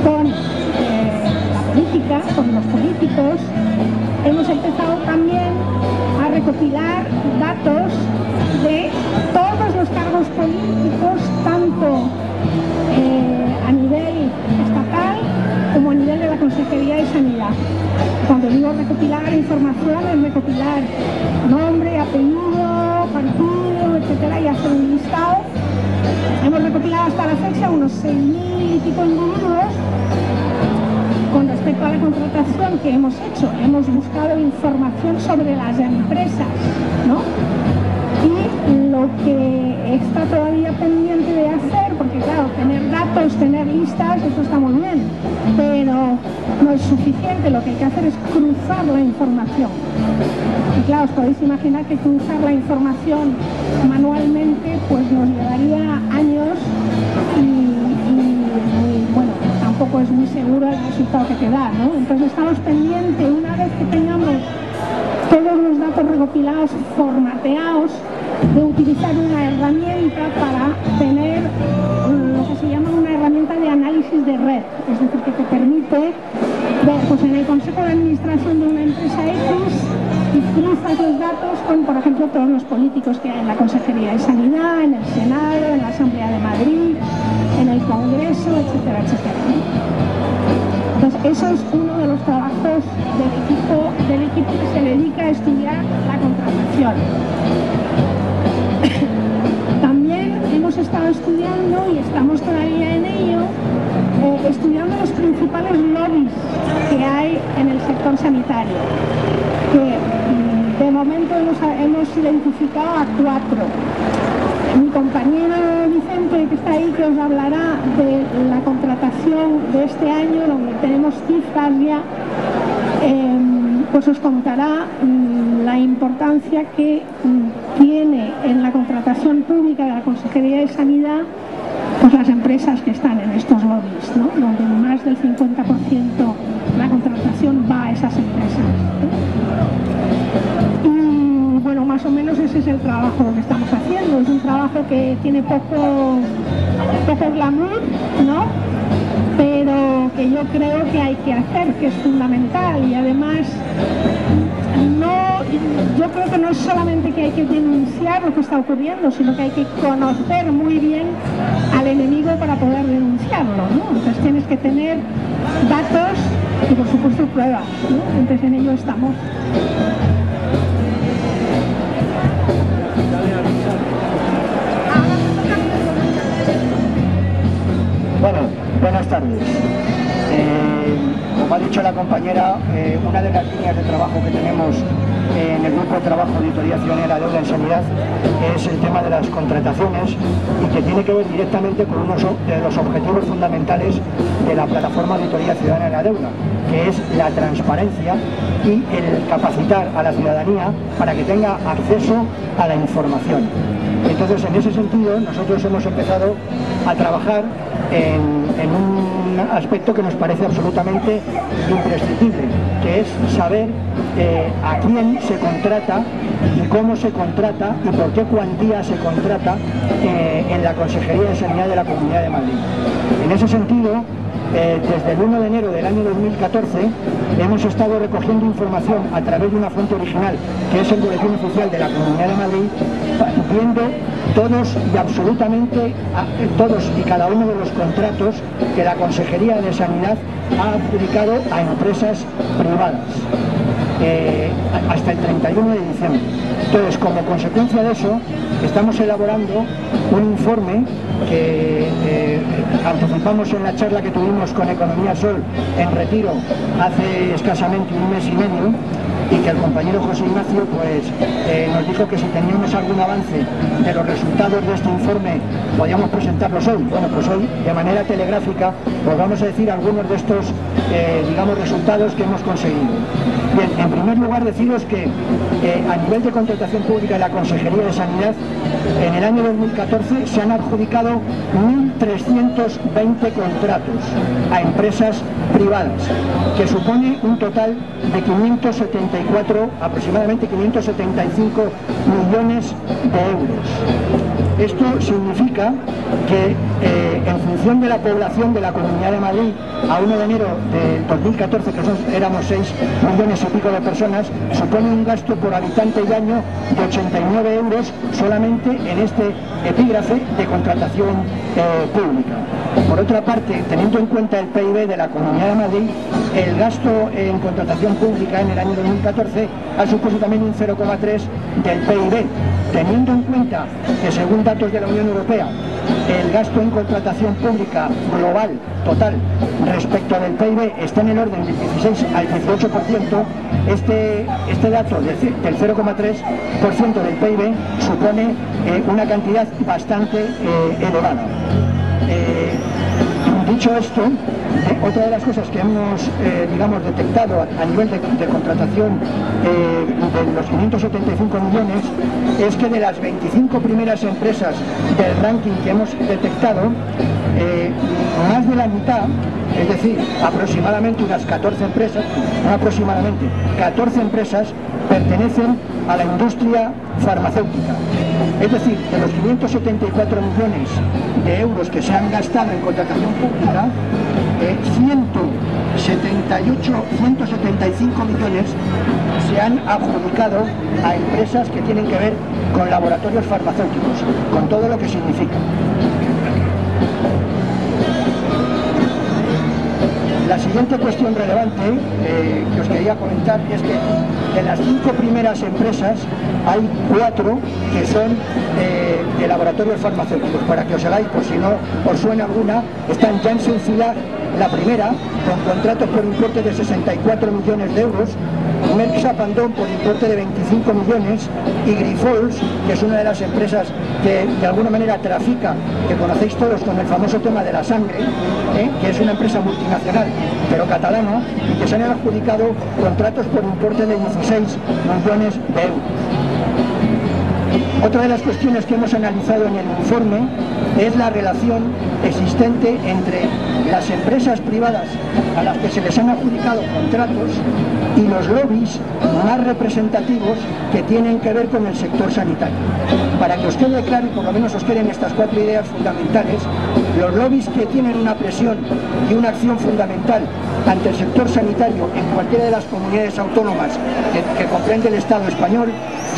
con la política, con los políticos, hemos empezado también a recopilar datos de todos los cargos políticos, tanto a nivel estatal como a nivel de la Consejería de Sanidad. Cuando digo recopilar información, es recopilar nombre, apellido, partido, etcétera, y hacer un listado. Hemos recopilado hasta la fecha unos 6.000 y pico individuos. Con respecto a la contratación que hemos hecho, hemos buscado información sobre las empresas, ¿no? Y lo que está todavía pendiente de hacer, porque claro, tener datos, tener listas, eso está muy bien, pero no es suficiente. Lo que hay que hacer es cruzar la información. Y claro, os podéis imaginar que cruzar la información manualmente pues nos llevaría años y bueno, tampoco es muy seguro el resultado que te da, ¿no? Entonces estamos pendientes, una vez que tengamos todos los datos recopilados, formateados, de utilizar una herramienta para tener lo que se llama una herramienta de análisis de red, es decir, que te permite ver, pues en el Consejo de Administración de una empresa X, y cruzas los datos con, por ejemplo, todos los políticos que hay en la Consejería de Sanidad, en el Senado, en la Asamblea de Madrid, en el Congreso, etcétera, etcétera. Entonces, eso es uno de los trabajos del equipo que se dedica a estudiar la contratación. También hemos estado estudiando, y estamos todavía en ello, estudiando los principales lobbies que hay en el sector sanitario, que de momento hemos identificado a 4. Mi compañero Vicente, que está ahí, que os hablará de la contratación de este año, donde tenemos cifras ya, pues os contará la importancia que tiene en la contratación pública de la Consejería de Sanidad pues las empresas que están en estos lobbies, ¿no? Donde más del 50% de la contratación va a esas empresas, ¿no? Y bueno, más o menos ese es el trabajo que estamos haciendo. Es un trabajo que tiene poco glamour, ¿no? Pero que yo creo que hay que hacer, que es fundamental. Y además, yo creo que no es solamente que hay que denunciar lo que está ocurriendo, sino que hay que conocer muy bien al enemigo para poder denunciarlo, ¿no? Entonces tienes que tener datos y, por supuesto, pruebas, ¿no? Entonces en ello estamos. Bueno, buenas tardes. Como ha dicho la compañera, una de las líneas de trabajo que tenemos en el grupo de trabajo de Auditoría Ciudadana de la Deuda en Sanidad es el tema de las contrataciones, y que tiene que ver directamente con uno de los objetivos fundamentales de la plataforma Auditoría Ciudadana de la Deuda, que es la transparencia y el capacitar a la ciudadanía para que tenga acceso a la información. Entonces, en ese sentido, nosotros hemos empezado a trabajar en un aspecto que nos parece absolutamente imprescindible, que es saber a quién se contrata y cómo se contrata y por qué cuantía se contrata en la Consejería de Sanidad de la Comunidad de Madrid. En ese sentido, desde el 1 de enero del año 2014 hemos estado recogiendo información a través de una fuente original, que es el Boletín Oficial de la Comunidad de Madrid, viendo todos y absolutamente todos y cada uno de los contratos que la Consejería de Sanidad ha adjudicado a empresas privadas hasta el 31 de diciembre. Entonces, como consecuencia de eso, estamos elaborando un informe que anticipamos en la charla que tuvimos con Economía Sol en Retiro hace escasamente un mes y medio, y que el compañero José Ignacio pues, nos dijo que si teníamos algún avance de los resultados de este informe podíamos presentarlos hoy. Bueno, pues hoy, de manera telegráfica, os vamos a decir algunos de estos, digamos, resultados que hemos conseguido. Bien, en primer lugar deciros que a nivel de contratación pública de la Consejería de Sanidad, en el año 2014 se han adjudicado 1.320 contratos a empresas privadas, que supone un total de 574, aproximadamente 575 millones de euros. Esto significa que en función de la población de la Comunidad de Madrid a 1 de enero del 2014, que éramos 6 millones y pico de personas, supone un gasto por habitante y año de 89 euros solamente en este epígrafe de contratación pública. Por otra parte, teniendo en cuenta el PIB de la Comunidad de Madrid, el gasto en contratación pública en el año 2014 ha supuesto también un 0,3 del PIB, teniendo en cuenta que según datos de la Unión Europea, el gasto en contratación pública global, total, respecto del PIB está en el orden del 16 al 18%, este dato del 0,3% del PIB supone una cantidad bastante elevada. Dicho esto, otra de las cosas que hemos, detectado a nivel de contratación de los 575 millones es que de las 25 primeras empresas del ranking que hemos detectado, más de la mitad, es decir, aproximadamente unas 14 empresas, no aproximadamente, 14 empresas pertenecen a la industria farmacéutica. Es decir, de los 574 millones de euros que se han gastado en contratación pública, 175 millones se han adjudicado a empresas que tienen que ver con laboratorios farmacéuticos, con todo lo que significa. La siguiente cuestión relevante que os quería comentar es que de las 5 primeras empresas hay 4 que son de laboratorios farmacéuticos. Para que os hagáis, por si no os suena alguna, están Janssen Cilag, la primera, con contratos por importe de 64 millones de euros, Merck Sapandón por importe de 25 millones y Grifols, que es una de las empresas que de alguna manera trafica, que conocéis todos con el famoso tema de la sangre, que es una empresa multinacional pero catalana y que se han adjudicado contratos por importe de 16 millones de euros. Otra de las cuestiones que hemos analizado en el informe es la relación existente entre las empresas privadas a las que se les han adjudicado contratos y los lobbies más representativos que tienen que ver con el sector sanitario. Para que os quede claro y por lo menos os queden estas 4 ideas fundamentales, los lobbies que tienen una presión y una acción fundamental ante el sector sanitario en cualquiera de las comunidades autónomas que comprende el Estado español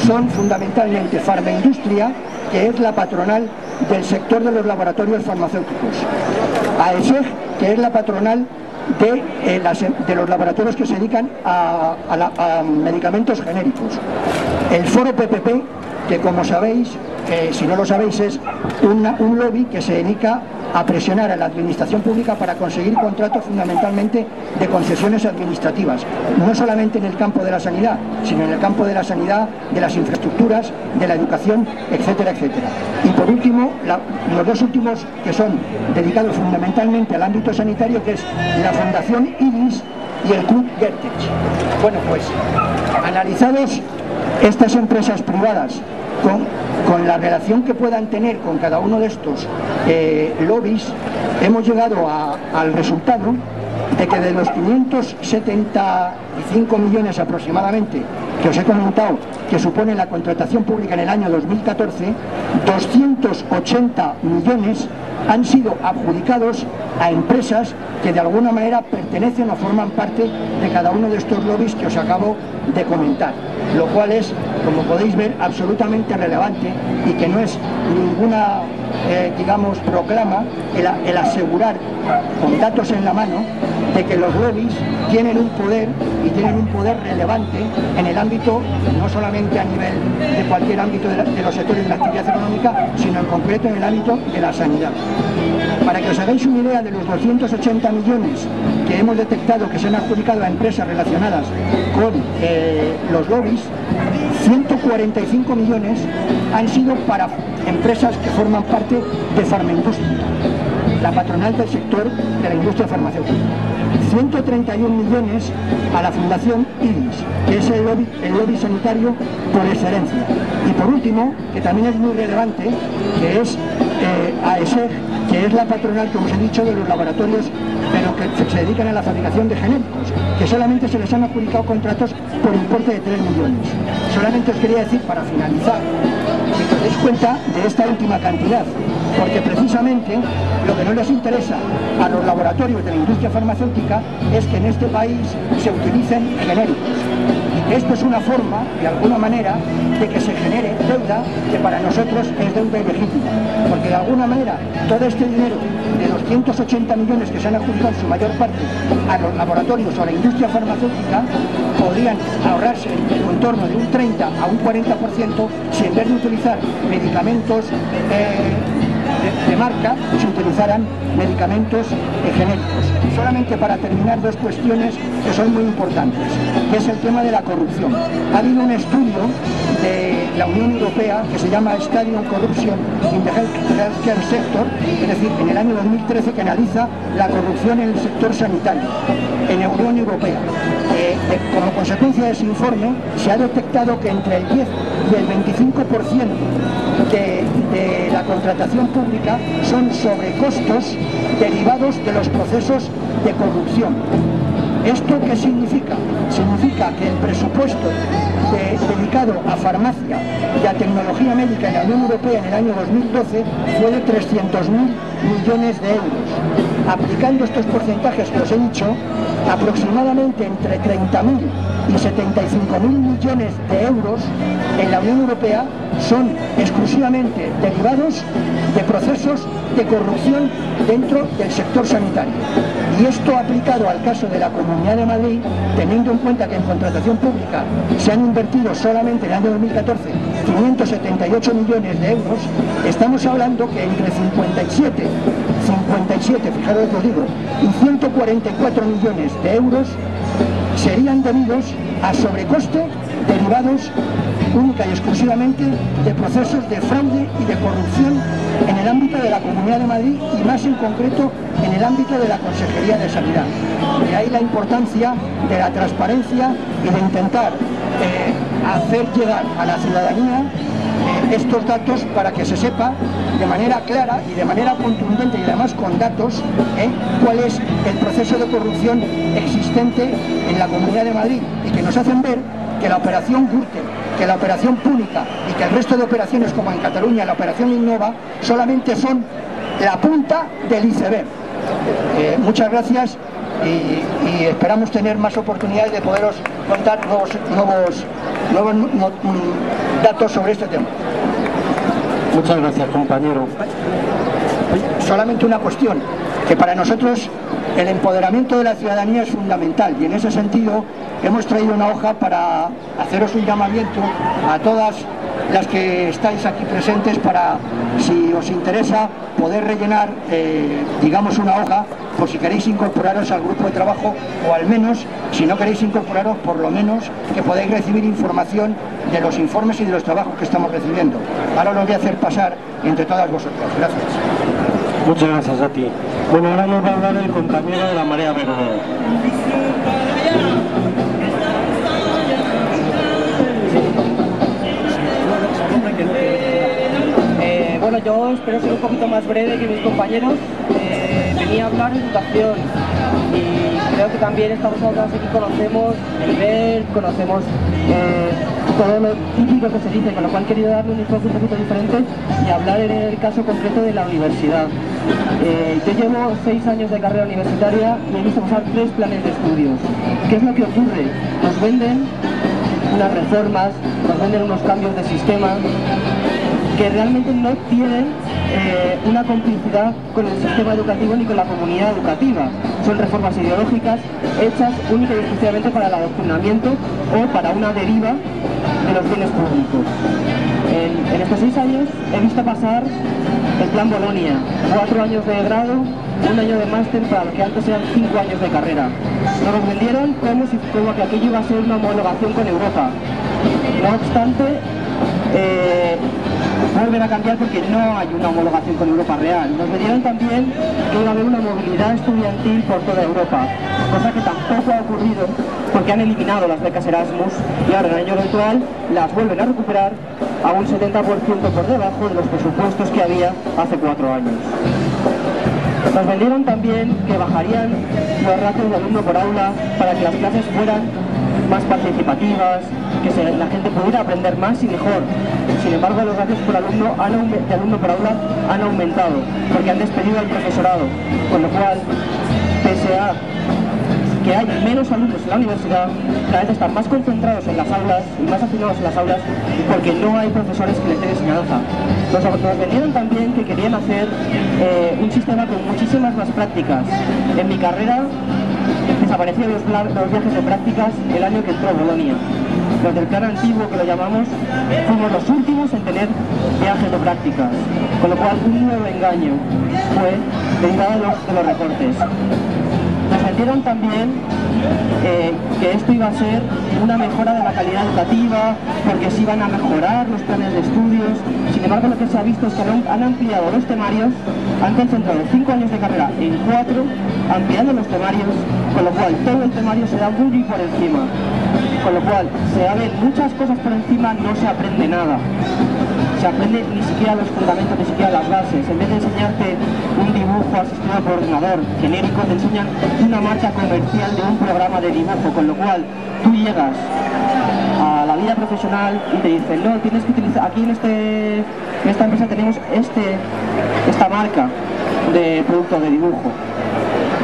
son fundamentalmente Farmaindustria, que es la patronal del sector de los laboratorios farmacéuticos, AESEG, que es la patronal de los laboratorios que se dedican a medicamentos genéricos, el Foro PPP, que como sabéis, si no lo sabéis, es un lobby que se dedica a presionar a la administración pública para conseguir contratos fundamentalmente de concesiones administrativas, no solamente en el campo de la sanidad, sino en el campo de la sanidad, de las infraestructuras, de la educación, etcétera, etcétera. Y por último, los 2 últimos que son dedicados fundamentalmente al ámbito sanitario, que es la Fundación IRIS y el Club Gertech. Bueno, pues analizados estas empresas privadas con la relación que puedan tener con cada uno de estos lobbies, hemos llegado al resultado de que de los 575 millones aproximadamente que os he comentado que supone la contratación pública en el año 2014, 280 millones han sido adjudicados a empresas que de alguna manera pertenecen o forman parte de cada uno de estos lobbies que os acabo de comentar, lo cual es, como podéis ver, absolutamente relevante y que no es ninguna, proclama el asegurar con datos en la mano de que los lobbies tienen un poder y tienen un poder relevante en el ámbito, no solamente a nivel de cualquier ámbito de los sectores de la actividad económica, sino en concreto en el ámbito de la sanidad. Para que os hagáis una idea de los 280 millones que hemos detectado que se han adjudicado a empresas relacionadas con los lobbies, 145 millones han sido para empresas que forman parte de Farmaindustria. la patronal del sector de la industria farmacéutica. 131 millones a la Fundación IDIS, que es el lobby sanitario por excelencia. Y por último, que también es muy relevante, que es AESEG, que es la patronal, como os he dicho, de los laboratorios, pero que se dedican a la fabricación de genéricos, que solamente se les han adjudicado contratos por importe de 3 millones. Solamente os quería decir, para finalizar, que os deis cuenta de esta última cantidad, porque precisamente lo que no les interesa a los laboratorios de la industria farmacéutica es que en este país se utilicen genéricos. Esto es una forma, de alguna manera, de que se genere deuda que para nosotros es deuda ilegítima, porque de alguna manera todo este dinero de 280 millones que se han adjudicado en su mayor parte a los laboratorios o a la industria farmacéutica podrían ahorrarse en torno de un 30 a un 40% si en vez de utilizar medicamentos de marca se utilizaran medicamentos genéricos. Solamente para terminar, dos cuestiones que son muy importantes, que es el tema de la corrupción. Ha habido un estudio de la Unión Europea que se llama Study on Corruption in the Healthcare Sector, es decir, en el año 2013, que analiza la corrupción en el sector sanitario en la Unión Europea. Como consecuencia de ese informe se ha detectado que entre el 10 y el 25% de la contratación pública son sobrecostos derivados de los procesos de corrupción. ¿Esto qué significa? Significa que el presupuesto dedicado a farmacia y a tecnología médica en la Unión Europea en el año 2012 fue de 300.000 millones de euros. Aplicando estos porcentajes que os he dicho, aproximadamente entre 30.000 y 75.000 millones de euros en la Unión Europea son exclusivamente derivados de procesos de corrupción dentro del sector sanitario. Y esto aplicado al caso de la Comunidad de Madrid, teniendo en cuenta que en contratación pública se han invertido solamente en el año 2014 578 millones de euros, estamos hablando que entre 57, fijaros lo que os digo, y 144 millones de euros serían debidos a sobrecoste derivados única y exclusivamente de procesos de fraude y de corrupción en el ámbito de la Comunidad de Madrid y más en concreto en el ámbito de la Consejería de Sanidad. De ahí la importancia de la transparencia y de intentar hacer llegar a la ciudadanía estos datos para que se sepa de manera clara y de manera contundente y además con datos cuál es el proceso de corrupción existente en la Comunidad de Madrid y que nos hacen ver que la operación Gürtel, que la operación Púnica y que el resto de operaciones como en Cataluña la operación Innova solamente son la punta del iceberg. Muchas gracias y esperamos tener más oportunidades de poderos contar nuevos datos sobre este tema. Muchas gracias, compañero. Solamente una cuestión, que para nosotros el empoderamiento de la ciudadanía es fundamental y en ese sentido hemos traído una hoja para haceros un llamamiento a todas las que estáis aquí presentes para, si os interesa, poder rellenar, digamos, una hoja por si queréis incorporaros al grupo de trabajo o al menos, si no queréis incorporaros, por lo menos que podáis recibir información de los informes y de los trabajos que estamos recibiendo. Ahora os lo voy a hacer pasar entre todas vosotras. Gracias. Muchas gracias a ti. Bueno, ahora nos va a hablar el compañero de la Marea Verde. Bueno, yo espero ser un poquito más breve que mis compañeros. Venía a hablar de educación y creo que también estamos todas aquí, conocemos el nivel, conocemos todo lo típico que se dice, con lo cual he querido darle un enfoque un poquito diferente y hablar en el caso concreto de la universidad. Yo llevo 6 años de carrera universitaria y he visto pasar 3 planes de estudios. ¿Qué es lo que ocurre? Nos venden unas reformas, nos venden unos cambios de sistema que realmente no tienen una complicidad con el sistema educativo ni con la comunidad educativa. Son reformas ideológicas hechas única y exclusivamente para el adoctrinamiento o para una deriva de los bienes públicos. En estos 6 años he visto pasar el plan Bolonia, 4 años de grado, 1 año de máster para lo que antes eran 5 años de carrera. Nos lo vendieron como que aquello iba a ser una homologación con Europa. No obstante, vuelven a cambiar porque no hay una homologación con Europa real. Nos vendieron también que iba a haber una movilidad estudiantil por toda Europa, cosa que tampoco ha ocurrido porque han eliminado las becas Erasmus y ahora en el año eventual las vuelven a recuperar a un 70% por debajo de los presupuestos que había hace 4 años. Nos vendieron también que bajarían los ratios de alumno por aula para que las clases fueran más participativas, que la gente pudiera aprender más y mejor. Sin embargo, los ratios por alumno de alumno por aula han aumentado porque han despedido al profesorado, con lo cual, pese a que hay menos alumnos en la universidad, cada vez están más concentrados en las aulas y más afinados en las aulas porque no hay profesores que les den enseñanza. Nos vendieron también que querían hacer un sistema con muchísimas más prácticas. En mi carrera desaparecieron los viajes de prácticas el año que entró Bolonia. Los del plan antiguo, que lo llamamos, fuimos los últimos en tener viajes de prácticas, con lo cual un nuevo engaño fue derivado de los recortes. Nos vendieron también que esto iba a ser una mejora de la calidad educativa, porque se iban a mejorar los planes de estudios. Sin embargo, lo que se ha visto es que han ampliado los temarios, han concentrado 5 años de carrera en 4, ampliando los temarios, con lo cual todo el temario se da muy por encima. Con lo cual, se ven muchas cosas por encima, no se aprende nada. Se aprende ni siquiera los fundamentos, ni siquiera las bases. En vez de enseñarte un dibujo asistido por ordenador genérico, te enseñan una marcha comercial de un programa de dibujo, con lo cual tú llegas a la vida profesional y te dicen, no, tienes que utilizar, aquí en esta empresa tenemos esta marca de producto de dibujo.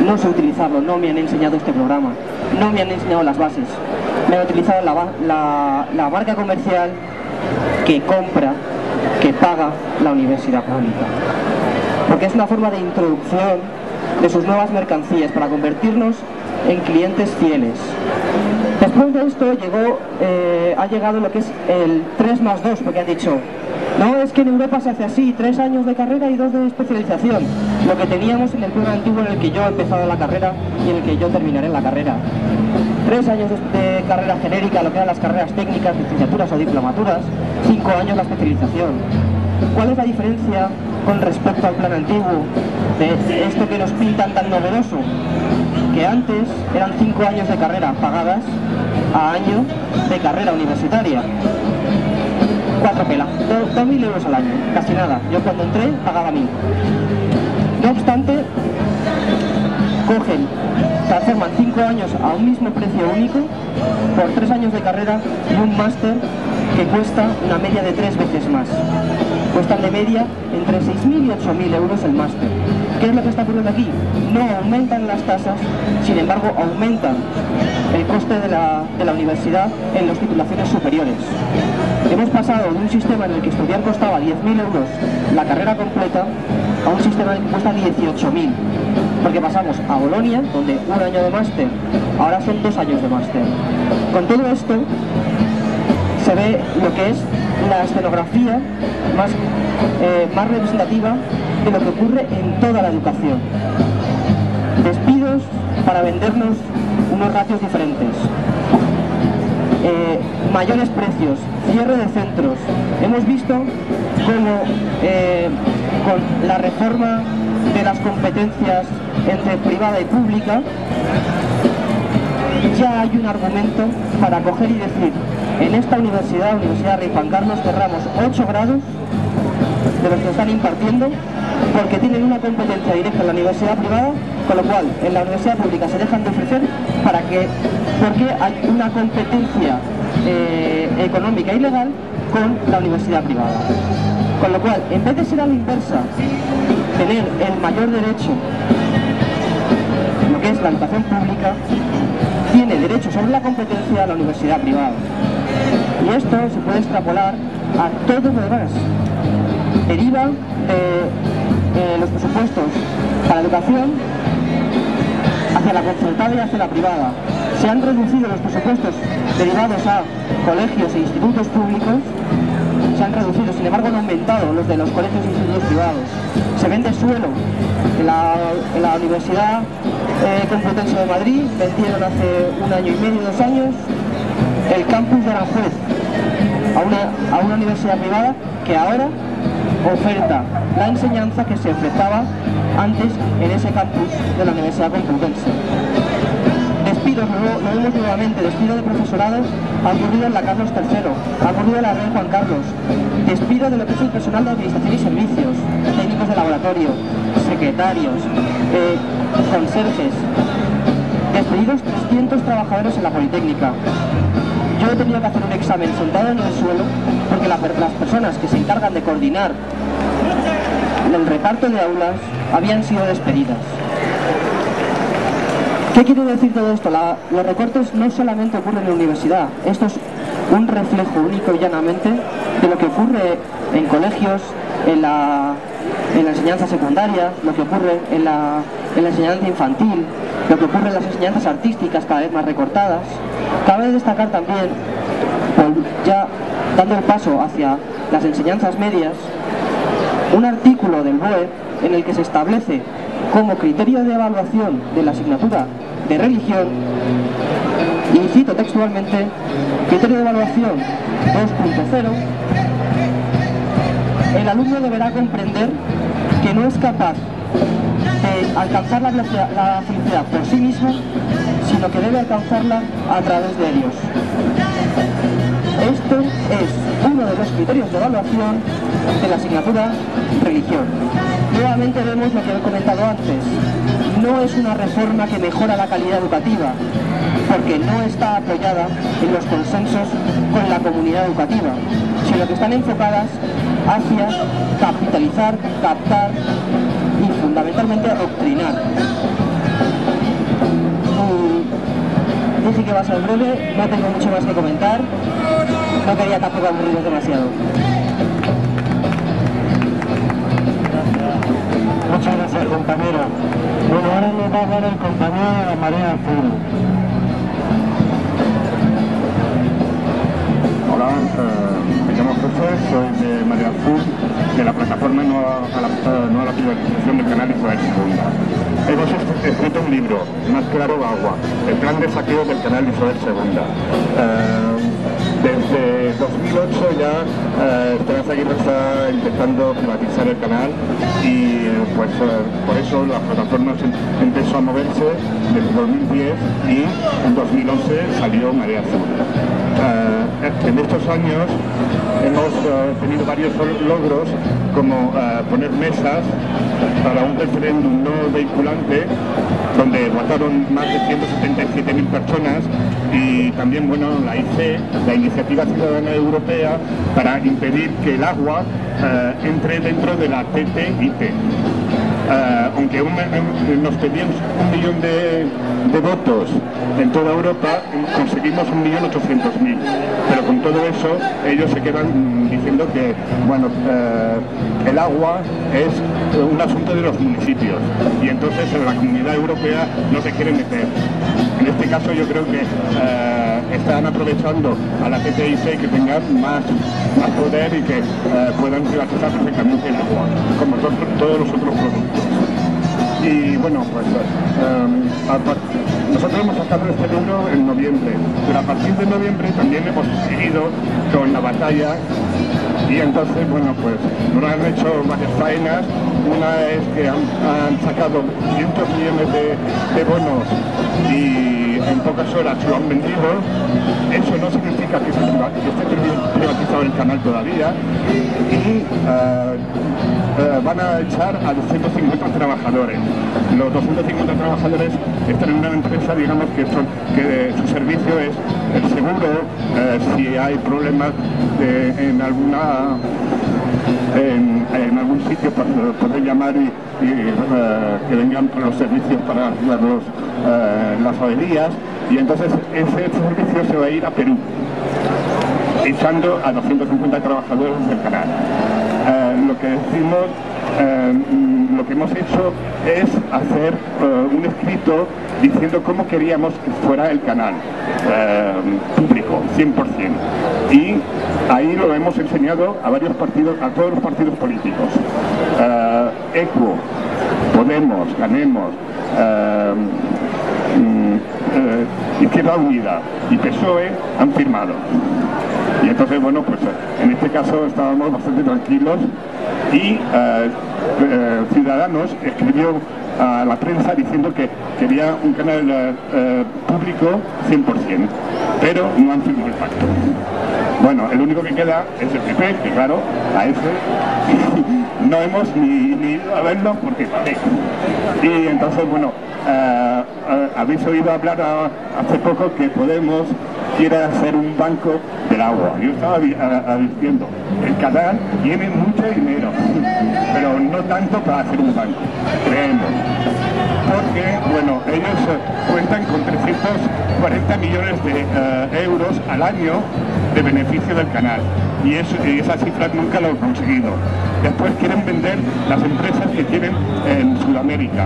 No sé utilizarlo, no me han enseñado este programa, no me han enseñado las bases. Me han utilizado la marca comercial que compra, que paga la universidad pública. Porque es una forma de introducción de sus nuevas mercancías para convertirnos en clientes fieles. Después de esto ha llegado lo que es el 3+2, porque han dicho, no, es que en Europa se hace así, 3 años de carrera y 2 de especialización. Lo que teníamos en el plan antiguo en el que yo he empezado la carrera y en el que yo terminaré la carrera. 3 años de carrera genérica, lo que eran las carreras técnicas, licenciaturas o diplomaturas, 5 años la especialización. ¿Cuál es la diferencia con respecto al plan antiguo de esto que nos pintan tan novedoso? Que antes eran 5 años de carrera pagadas a año de carrera universitaria. 4 pelas, 2.000 euros al año, casi nada. Yo cuando entré pagaba 1.000. No obstante, transforman 5 años a un mismo precio único por 3 años de carrera y un máster que cuesta una media de 3 veces más. Cuestan de media entre 6.000 y 8.000 euros el máster. ¿Qué es lo que está ocurriendo aquí? No aumentan las tasas, sin embargo aumentan el coste de la universidad en las titulaciones superiores. Hemos pasado de un sistema en el que estudiar costaba 10.000 euros la carrera completa a un sistema en el que cuesta 18.000. Porque pasamos a Bolonia, donde 1 año de máster, ahora son 2 años de máster. Con todo esto se ve lo que es la escenografía más representativa de lo que ocurre en toda la educación. Despidos para vendernos unos ratios diferentes. Mayores precios, cierre de centros. Hemos visto cómo con la reforma de las competencias entre privada y pública ya hay un argumento para coger y decir, en esta Universidad Rey Juan Carlos, cerramos 8 grados de los que están impartiendo porque tienen una competencia directa en la universidad privada, con lo cual en la universidad pública se dejan de ofrecer porque hay una competencia económica y legal con la universidad privada. Con lo cual, en vez de ser a la inversa, tener el mayor derecho, lo que es la educación pública, tiene derecho sobre la competencia a la universidad privada. Y esto se puede extrapolar a todo lo demás. Deriva de los presupuestos para educación hacia la concertada y hacia la privada. Se han reducido los presupuestos derivados a colegios e institutos públicos, se han reducido, sin embargo han aumentado los de los colegios e institutos privados. Se vende suelo. En la Universidad Complutense de Madrid vendieron hace 1 año y medio, 2 años, el campus de Aranjuez a una universidad privada que ahora oferta la enseñanza que se ofertaba antes en ese campus de la Universidad Complutense. Despidos, lo vemos nuevamente, despido de profesorado ha ocurrido en la Carlos III, ha ocurrido en la Rey Juan Carlos, despido de lo que es el personal de administración y servicios, técnicos de laboratorio, secretarios, conserjes, despedidos 300 trabajadores en la Politécnica. Yo he tenido que hacer un examen sentado en el suelo porque las personas que se encargan de coordinar el reparto de aulas habían sido despedidas. ¿Qué quiere decir todo esto? Los recortes no solamente ocurren en la universidad, esto es un reflejo único y llanamente de lo que ocurre en colegios, en la enseñanza secundaria, lo que ocurre en la enseñanza infantil, lo que ocurre en las enseñanzas artísticas cada vez más recortadas. Cabe destacar también, ya dando el paso hacia las enseñanzas medias, un artículo del BOE en el que se establece como criterio de evaluación de la asignatura de religión, y cito textualmente, criterio de evaluación 2.0, el alumno deberá comprender que no es capaz de alcanzar la felicidad por sí mismo, sino que debe alcanzarla a través de Dios. Este es uno de los criterios de evaluación de la asignatura religión. Nuevamente vemos lo que he comentado antes. No es una reforma que mejora la calidad educativa, porque no está apoyada en los consensos con la comunidad educativa, sino que están enfocadas hacia capitalizar, captar y fundamentalmente adoctrinar. Dije que va a ser breve, no tengo mucho más que comentar, no quería tampoco aburriros demasiado. Muchas gracias, compañero. Bueno, ahora nos va a hablar el compañero de la Marea Azul. Hola, me llamo José, soy de Marea Azul, de la plataforma No a la privatización del canal Isabel II. Hemos escrito un libro, Más claro agua, el plan de saqueo del canal Isabel II. Desde 2008 ya Esperanza Aguirre está intentando privatizar el canal y por eso la plataforma empezó a moverse desde 2010 y en 2011 salió Marea Azul. En estos años hemos tenido varios logros, como poner mesas para un referéndum no vinculante donde votaron más de 177.000 personas, y también, bueno, la IC, la Iniciativa Ciudadana Europea, para impedir que el agua entre dentro de la TTIP. Aunque nos pedían 1 millón de votos en toda Europa, conseguimos 1.800.000. Pero con todo eso, ellos se quedan diciendo que, bueno, el agua es un asunto de los municipios, y entonces la Comunidad Europea no se quiere meter. En este caso yo creo que están aprovechando a la TTIP que tengan más poder y que puedan privatizar perfectamente el agua, como todos los otros productos. Y bueno, pues nosotros hemos sacado este libro en noviembre, pero a partir de noviembre también hemos seguido con la batalla, y entonces, bueno, pues nos han hecho varias faenas. Una es que han sacado 500 millones de bonos y en pocas horas lo han vendido. Eso no significa que esté privatizado el canal todavía, y van a echar a 250 trabajadores. Los 250 trabajadores están en una empresa, digamos, que su servicio es el seguro, si hay problemas en algún sitio, poder llamar y que vengan los servicios para las averías, y entonces ese servicio se va a ir a Perú, echando a 250 trabajadores del canal. Lo que hemos hecho es hacer un escrito diciendo cómo queríamos que fuera el canal público, 100%. Y ahí lo hemos enseñado a varios partidos, a todos los partidos políticos. ECUO, Podemos, Ganemos, Izquierda Unida y PSOE han firmado. Y entonces, bueno, pues en este caso estábamos bastante tranquilos y Ciudadanos escribió a la prensa diciendo que quería un canal público 100%, pero no han firmado el pacto. Bueno, el único que queda es el PP, que claro, a ese no hemos ni ido a verlo porque vale. Y entonces, bueno, habéis oído hablar hace poco que Podemos quiere hacer un banco del agua. Yo estaba diciendo, el canal tiene mucho dinero, pero no tanto para hacer un banco, creemos. Porque, bueno, ellos cuentan con 340 millones de euros al año de beneficio del canal. Y esa cifra nunca lo han conseguido. Después quieren vender las empresas que tienen en Sudamérica.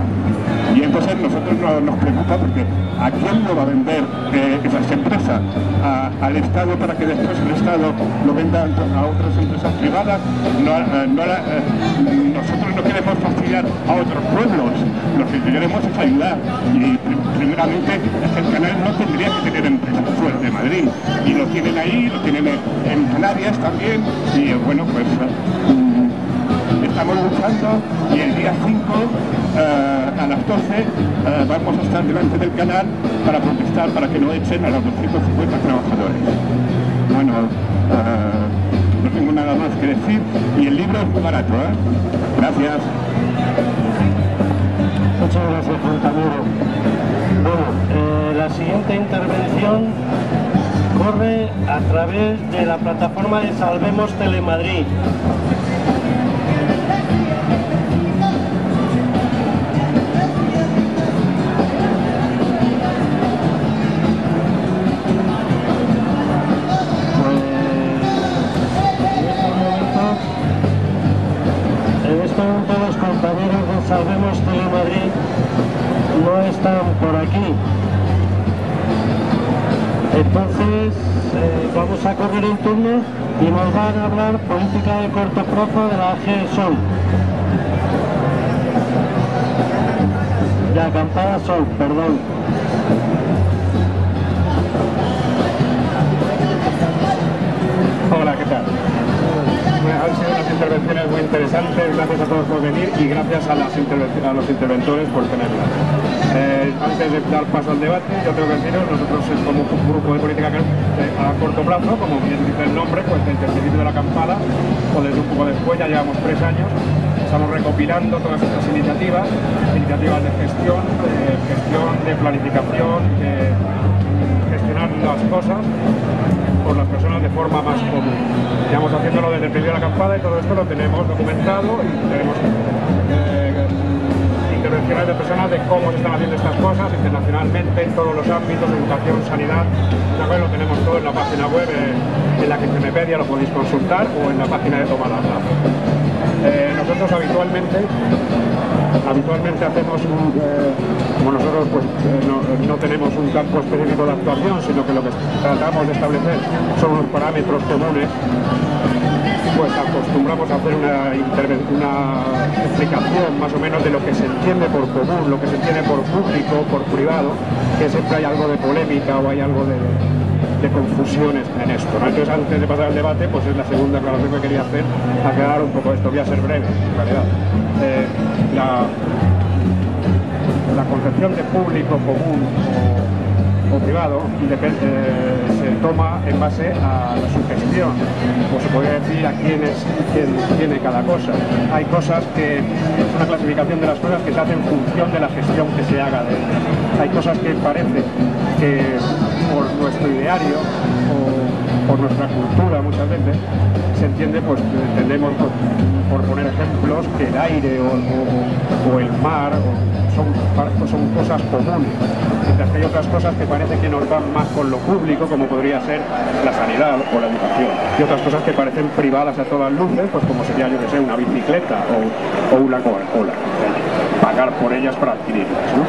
Y entonces nosotros nos preocupa porque ¿a quién lo va a vender esas empresas? ¿Al Estado para que después el Estado lo venda a otras empresas privadas? Nosotros no queremos fastidiar a otros pueblos, lo que queremos es ayudar. Y primeramente es que el canal no tendría que tener empresas fuera de Madrid. Y lo tienen ahí, lo tienen en Canarias también. Y bueno, pues estamos luchando y el día 5 a las 12 vamos a estar delante del canal para protestar, para que no echen a los 250 trabajadores. Bueno, no tengo nada más que decir y el libro es muy barato, ¿eh? Gracias. Muchas gracias, compañero. Bueno, la siguiente intervención corre a través de la plataforma de Salvemos Telemadrid. Los compañeros de Salvemos Telemadrid no están por aquí. Entonces vamos a correr el turno y nos van a hablar política de corto plazo de la AG Sol. De Acampada Sol, perdón. Hola, ¿qué tal? Han sido unas intervenciones muy interesantes, gracias a todos por venir y gracias a los interventores por tenerlas. Antes de dar paso al debate, yo tengo que deciros, nosotros como un grupo de política a corto plazo, como bien dice el nombre, pues desde el principio de la acampada, o desde un poco después, ya llevamos 3 años, estamos recopilando todas estas iniciativas de gestión, de planificación, de gestionar las cosas por las personas de forma más común. Llevamos haciéndolo desde el principio de la acampada y todo esto lo tenemos documentado y tenemos intervenciones de personas de cómo se están haciendo estas cosas internacionalmente, en todos los ámbitos, educación, sanidad. Lo tenemos todo en la página web, en la que Wikipedia lo podéis consultar o en la página de Toma la Plaza. Nosotros habitualmente hacemos como nosotros pues, no tenemos un campo específico de actuación, sino que lo que tratamos de establecer son unos parámetros comunes, pues acostumbramos a hacer una explicación más o menos de lo que se entiende por común, lo que se entiende por público, por privado, que siempre hay algo de polémica o hay algo de confusiones en esto, ¿no? Entonces, antes de pasar al debate, pues es la segunda aclaración que quería hacer, aclarar un poco esto. Voy a ser breve, en realidad. La concepción de público, común o privado se toma en base a la sugestión, o se podría decir a quién tiene cada cosa. Hay cosas que es una clasificación de las cosas que se hacen en función de la gestión que se haga de ellas. Hay cosas que parece que por nuestro ideario o por nuestra cultura muchas veces se entiende, pues entendemos por poner ejemplos, que el aire o el mar son cosas comunes, mientras que hay otras cosas que parece que nos van más con lo público, como podría ser la sanidad o la educación, y otras cosas que parecen privadas a todas luces, pues como sería, yo que sé, una bicicleta o una Coca-Cola, pagar por ellas para adquirirlas, ¿no?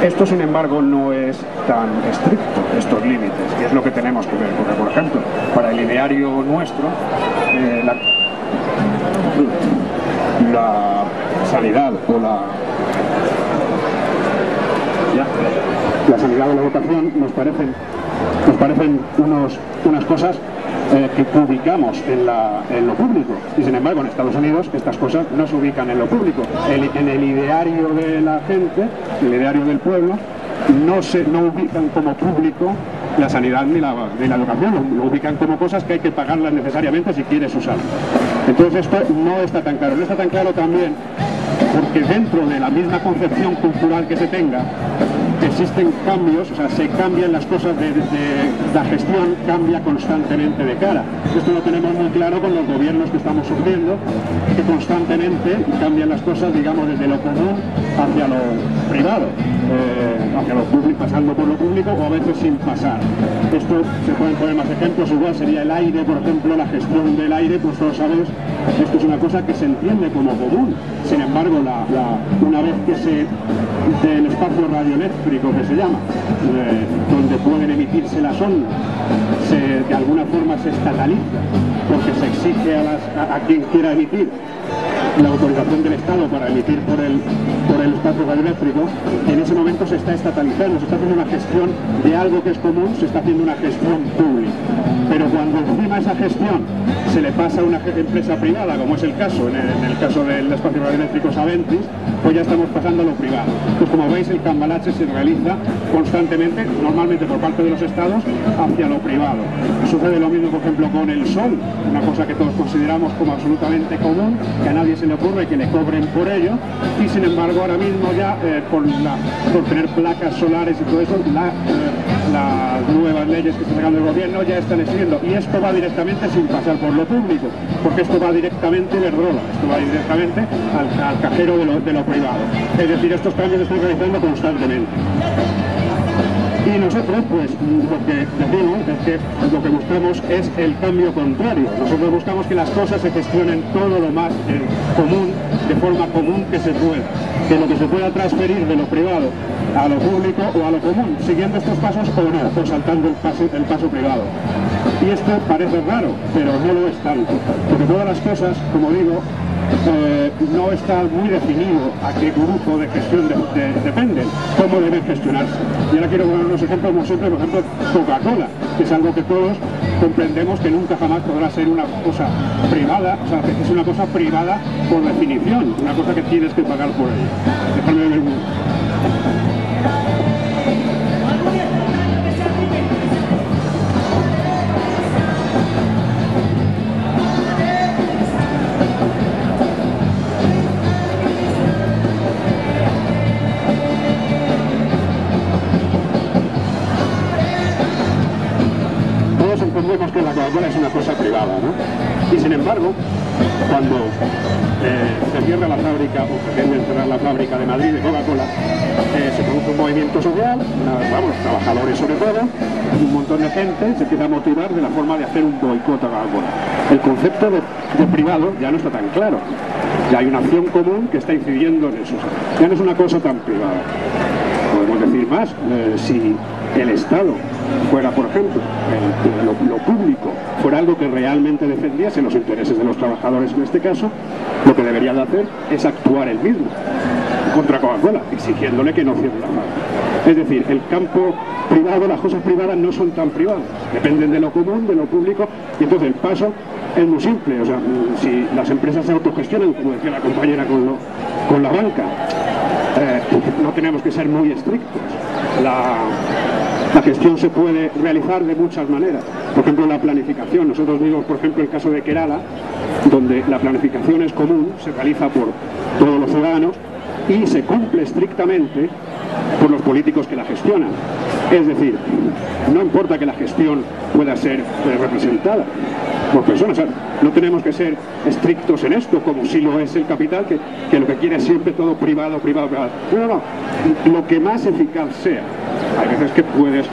Esto, sin embargo, no es tan estricto, estos límites, y es lo que tenemos que ver, porque, por ejemplo, para el ideario nuestro, la sanidad o la sanidad o la educación nos parecen unas cosas que ubicamos en lo público. Y sin embargo en Estados Unidos estas cosas no se ubican en lo público. En el ideario de la gente, el ideario del pueblo, no ubican como público la sanidad ni la educación, lo ubican como cosas que hay que pagarlas necesariamente si quieres usarlas. Entonces esto no está tan claro. No está tan claro también porque dentro de la misma concepción cultural que se tenga, existen cambios, o sea, se cambian las cosas, la gestión cambia constantemente de cara. Esto lo tenemos muy claro con los gobiernos que estamos sufriendo, que constantemente cambian las cosas, digamos, desde lo común hacia lo privado, hacia lo público, pasando por lo público o a veces sin pasar. Esto se pueden poner más ejemplos, igual sería el aire, por ejemplo, la gestión del aire, pues todos sabéis, esto es una cosa que se entiende como común. Sin embargo, una vez que del espacio radioeléctrico que se llama, donde pueden emitirse las ondas, de alguna forma se estataliza, porque se exige a quien quiera emitir la autorización del Estado para emitir por el espacio radioeléctrico. En ese momento se está estatalizando, se está haciendo una gestión de algo que es común, se está haciendo una gestión pública. Pero cuando encima esa gestión se le pasa a una empresa privada, como es el caso, en el caso del espacio radioeléctrico Saventis, pues ya estamos pasando a lo privado. Pues como veis, el cambalache se realiza constantemente, normalmente por parte de los estados, hacia lo privado. Sucede lo mismo, por ejemplo, con el sol, una cosa que todos consideramos como absolutamente común, que a nadie se le ocurre que le cobren por ello, y sin embargo ahora mismo ya por tener placas solares y todo eso, las nuevas leyes que está sacando el gobierno ya están exigiendo, y esto va directamente sin pasar por lo público, porque esto va directamente de Iberdrola, esto va directamente al cajero de lo privado. Es decir, estos cambios se están realizando constantemente. Y nosotros, pues, lo que decimos es que lo que buscamos es el cambio contrario. Nosotros buscamos que las cosas se gestionen todo lo más común, de forma común que se pueda. Que lo que se pueda transferir de lo privado a lo público o a lo común, siguiendo estos pasos o no, o saltando el paso privado. Y esto parece raro, pero no lo es tanto. Porque todas las cosas, como digo, no está muy definido a qué grupo de gestión dependen, cómo deben gestionarse. Y ahora quiero poner unos ejemplos, como siempre, por ejemplo, Coca-Cola, que es algo que todos comprendemos que nunca jamás podrá ser una cosa privada, o sea, que es una cosa privada por definición, una cosa que tienes que pagar por ella. Déjame ver un... Entendemos que la Coca-Cola es una cosa privada, ¿no? Y sin embargo, cuando se cierra la fábrica o pretenden cerrar la fábrica de Madrid de Coca-Cola, se produce un movimiento social, trabajadores sobre todo, un montón de gente se empieza a motivar de la forma de hacer un boicot a Coca-Cola. El concepto de privado ya no está tan claro, ya hay una acción común que está incidiendo en eso, ya no es una cosa tan privada. Podemos decir más, si el Estado fuera, por ejemplo, lo público, fuera algo que realmente defendiese los intereses de los trabajadores en este caso, lo que debería de hacer es actuar él mismo contra Coca-Cola, exigiéndole que no cierre la fábrica. Es decir, el campo privado, las cosas privadas no son tan privadas, dependen de lo común, de lo público, y entonces el paso es muy simple. O sea, si las empresas se autogestionan, como decía la compañera con la banca, no tenemos que ser muy estrictos. La gestión se puede realizar de muchas maneras. Por ejemplo, la planificación. Nosotros vimos, por ejemplo, el caso de Kerala, donde la planificación es común, se realiza por todos los ciudadanos y se cumple estrictamente por los políticos que la gestionan. Es decir, no importa que la gestión pueda ser representada por personas. O sea, no tenemos que ser estrictos en esto, como si lo es el capital, que lo que quiere es siempre todo privado, privado, privado. No. Lo que más eficaz sea. Hay veces que puedes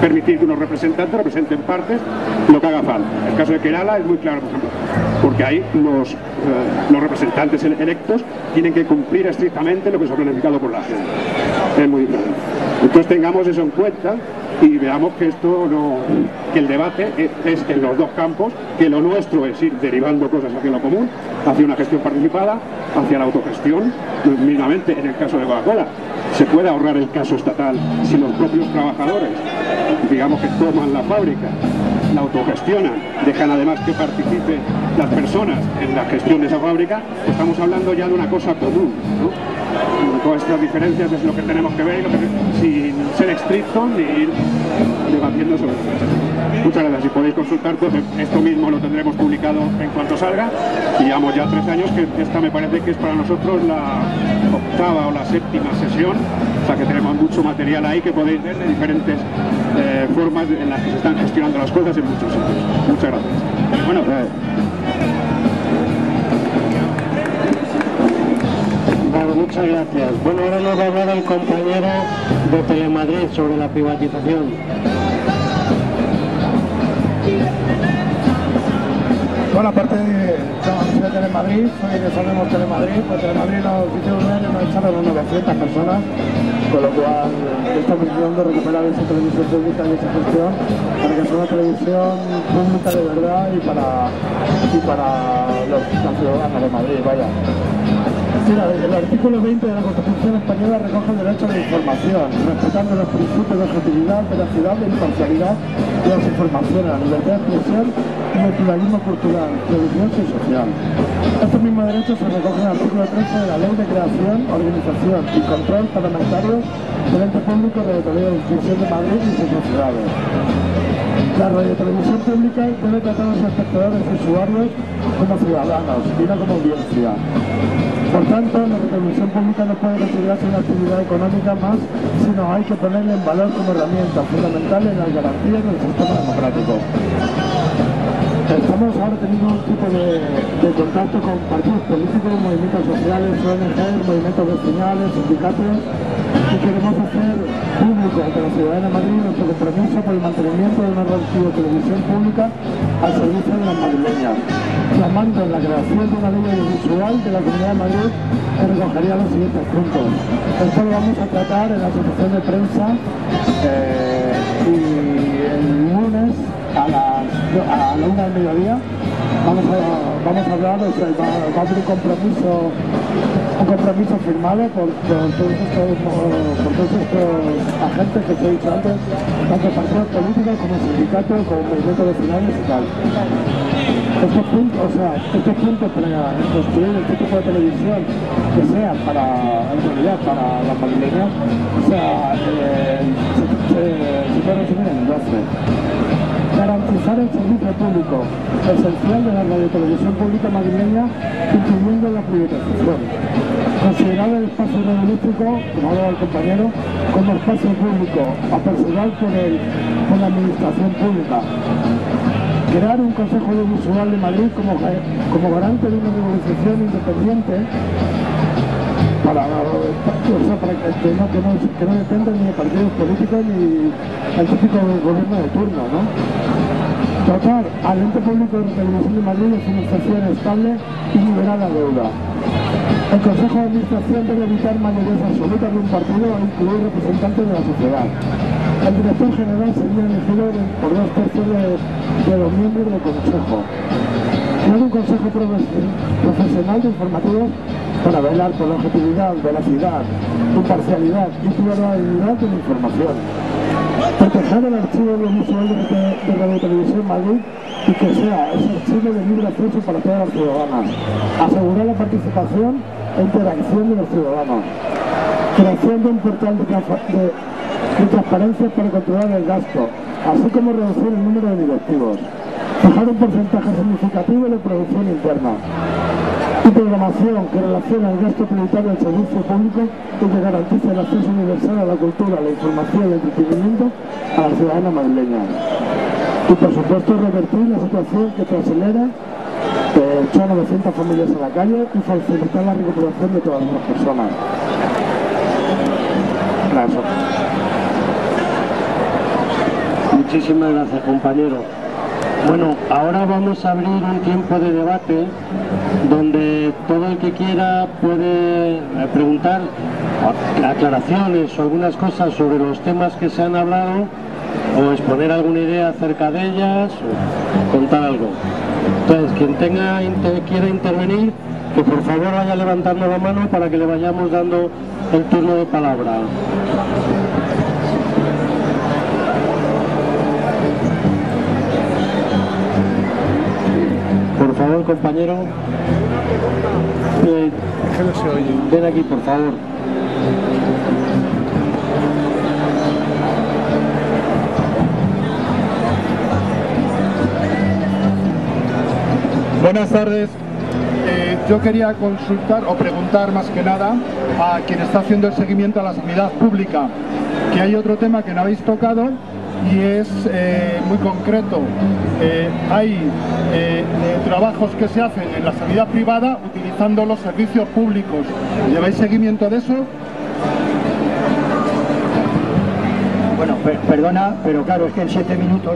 permitir que unos representantes representen partes lo que haga falta. El caso de Kerala es muy claro, por ejemplo, porque ahí los representantes electos tienen que cumplir estrictamente lo que se ha planificado por la gente. Es muy diferente. Entonces tengamos eso en cuenta y veamos que que el debate es en los dos campos, que lo nuestro es ir derivando cosas hacia lo común, hacia una gestión participada, hacia la autogestión, mínimamente en el caso de Coca-Cola. Se puede ahorrar el caso estatal si los propios trabajadores, digamos, que toman la fábrica, la autogestionan, dejan además que participen las personas en la gestión de esa fábrica, estamos hablando ya de una cosa común, ¿no? Todas estas diferencias es lo que tenemos que ver y lo que, sin ser estrictos ni ir debatiendo sobre eso. Muchas gracias. Si podéis consultar, pues esto mismo lo tendremos publicado en cuanto salga. Y llevamos ya 3 años, que esta me parece que es para nosotros la 8ª o la 7ª sesión, o sea que tenemos mucho material ahí que podéis ver de diferentes formas en las que se están gestionando las cosas en muchos sitios. Muchas gracias. Bueno, Vale, muchas gracias. Bueno, ahora nos va a hablar el compañero de Telemadrid sobre la privatización. Bueno, aparte de Telemadrid, soy de Sabemos Telemadrid, pues Telemadrid nos hicieron nos echaron a 900 personas, con lo cual estamos intentando recuperar esa televisión pública y esa gestión para que sea una televisión pública de verdad y para los ciudadanos de Madrid, vaya. Mira, el artículo 20 de la Constitución Española recoge el derecho a la información, respetando los principios de objetividad, veracidad e imparcialidad de las informaciones, la libertad de expresión y el pluralismo cultural, religioso y social. Estos mismos derechos se recogen en el artículo 13 de la Ley de Creación, Organización y Control Parlamentario del Ente Público de Televisión de Madrid y sus sociedades. La radiotelevisión pública debe tratar a los espectadores y usuarios como ciudadanos y no como audiencia. Por tanto, la televisión pública no puede considerarse una actividad económica más, sino hay que ponerla en valor como herramienta fundamental en las garantías del sistema democrático. Estamos ahora teniendo un tipo de contacto con partidos políticos, movimientos sociales, ONGs, movimientos vecinales, sindicatos, y queremos hacer público ante la ciudadanía de Madrid nuestro compromiso por el mantenimiento de una televisión pública al servicio de las madrileñas, clamando en la creación de una ley audiovisual de la Comunidad de Madrid que recogería los siguientes puntos. Esto lo vamos a tratar en la asociación de prensa y el lunes a la 1 del mediodía vamos a hablar, o sea, va a haber un compromiso firmado por todos estos agentes que he dicho antes, tanto partidos políticos como sindicatos, como movimientos vecinales y tal. Estos puntos para construir este tipo de televisión que sea en realidad para las madrileñas, o sea, se puede resumir en 12. Garantizar el servicio público esencial de la radiotelevisión pública madrileña, incluyendo la privatización. Considerar el espacio radiolístico, como hablaba el compañero, como espacio público a perseguir por la administración pública. Crear un Consejo Audiovisual de Madrid como garante de una negociación independiente para que no dependa ni de partidos políticos ni del típico gobierno de turno, ¿no? Dotar al ente público de televisión de Madrid de financiación estable y liberar la deuda. El Consejo de Administración debe evitar mayorías absolutas de un partido e incluir representantes de la sociedad. El director general sería elegido por 2/3 de los miembros del Consejo. Crear un Consejo profesional de informativos para velar por la objetividad, veracidad, imparcialidad y pluralidad de la información. Proteger el archivo audiovisual de Radio Televisión Madrid y que sea ese archivo de libre acceso para todas las ciudadanas. Asegurar la participación e interacción de los ciudadanos. Creación de un portal de transparencia para controlar el gasto, así como reducir el número de directivos. Fijar un porcentaje significativo de producción interna. Y programación que relaciona el gasto prioritario del servicio público y que garantice el acceso universal a la cultura, la información y el entretenimiento a la ciudadana madrileña. Y por supuesto revertir la situación que acelera, echar a 900 familias a la calle y facilitar la recuperación de todas las personas. Gracias. Muchísimas gracias, compañero. Bueno, ahora vamos a abrir un tiempo de debate donde todo el que quiera puede preguntar aclaraciones o algunas cosas sobre los temas que se han hablado o exponer alguna idea acerca de ellas o contar algo. Entonces, quien quiera intervenir, que por favor vaya levantando la mano para que le vayamos dando el turno de palabra. un compañero. Que no se oye. Ven aquí, por favor. Buenas tardes. Yo quería consultar o preguntar más que nada a quien está haciendo el seguimiento a la sanidad pública, que hay otro tema que no habéis tocado y es muy concreto. Hay trabajos que se hacen en la sanidad privada utilizando los servicios públicos. ¿Lleváis seguimiento de eso? Bueno, perdona, pero claro, es que en 7 minutos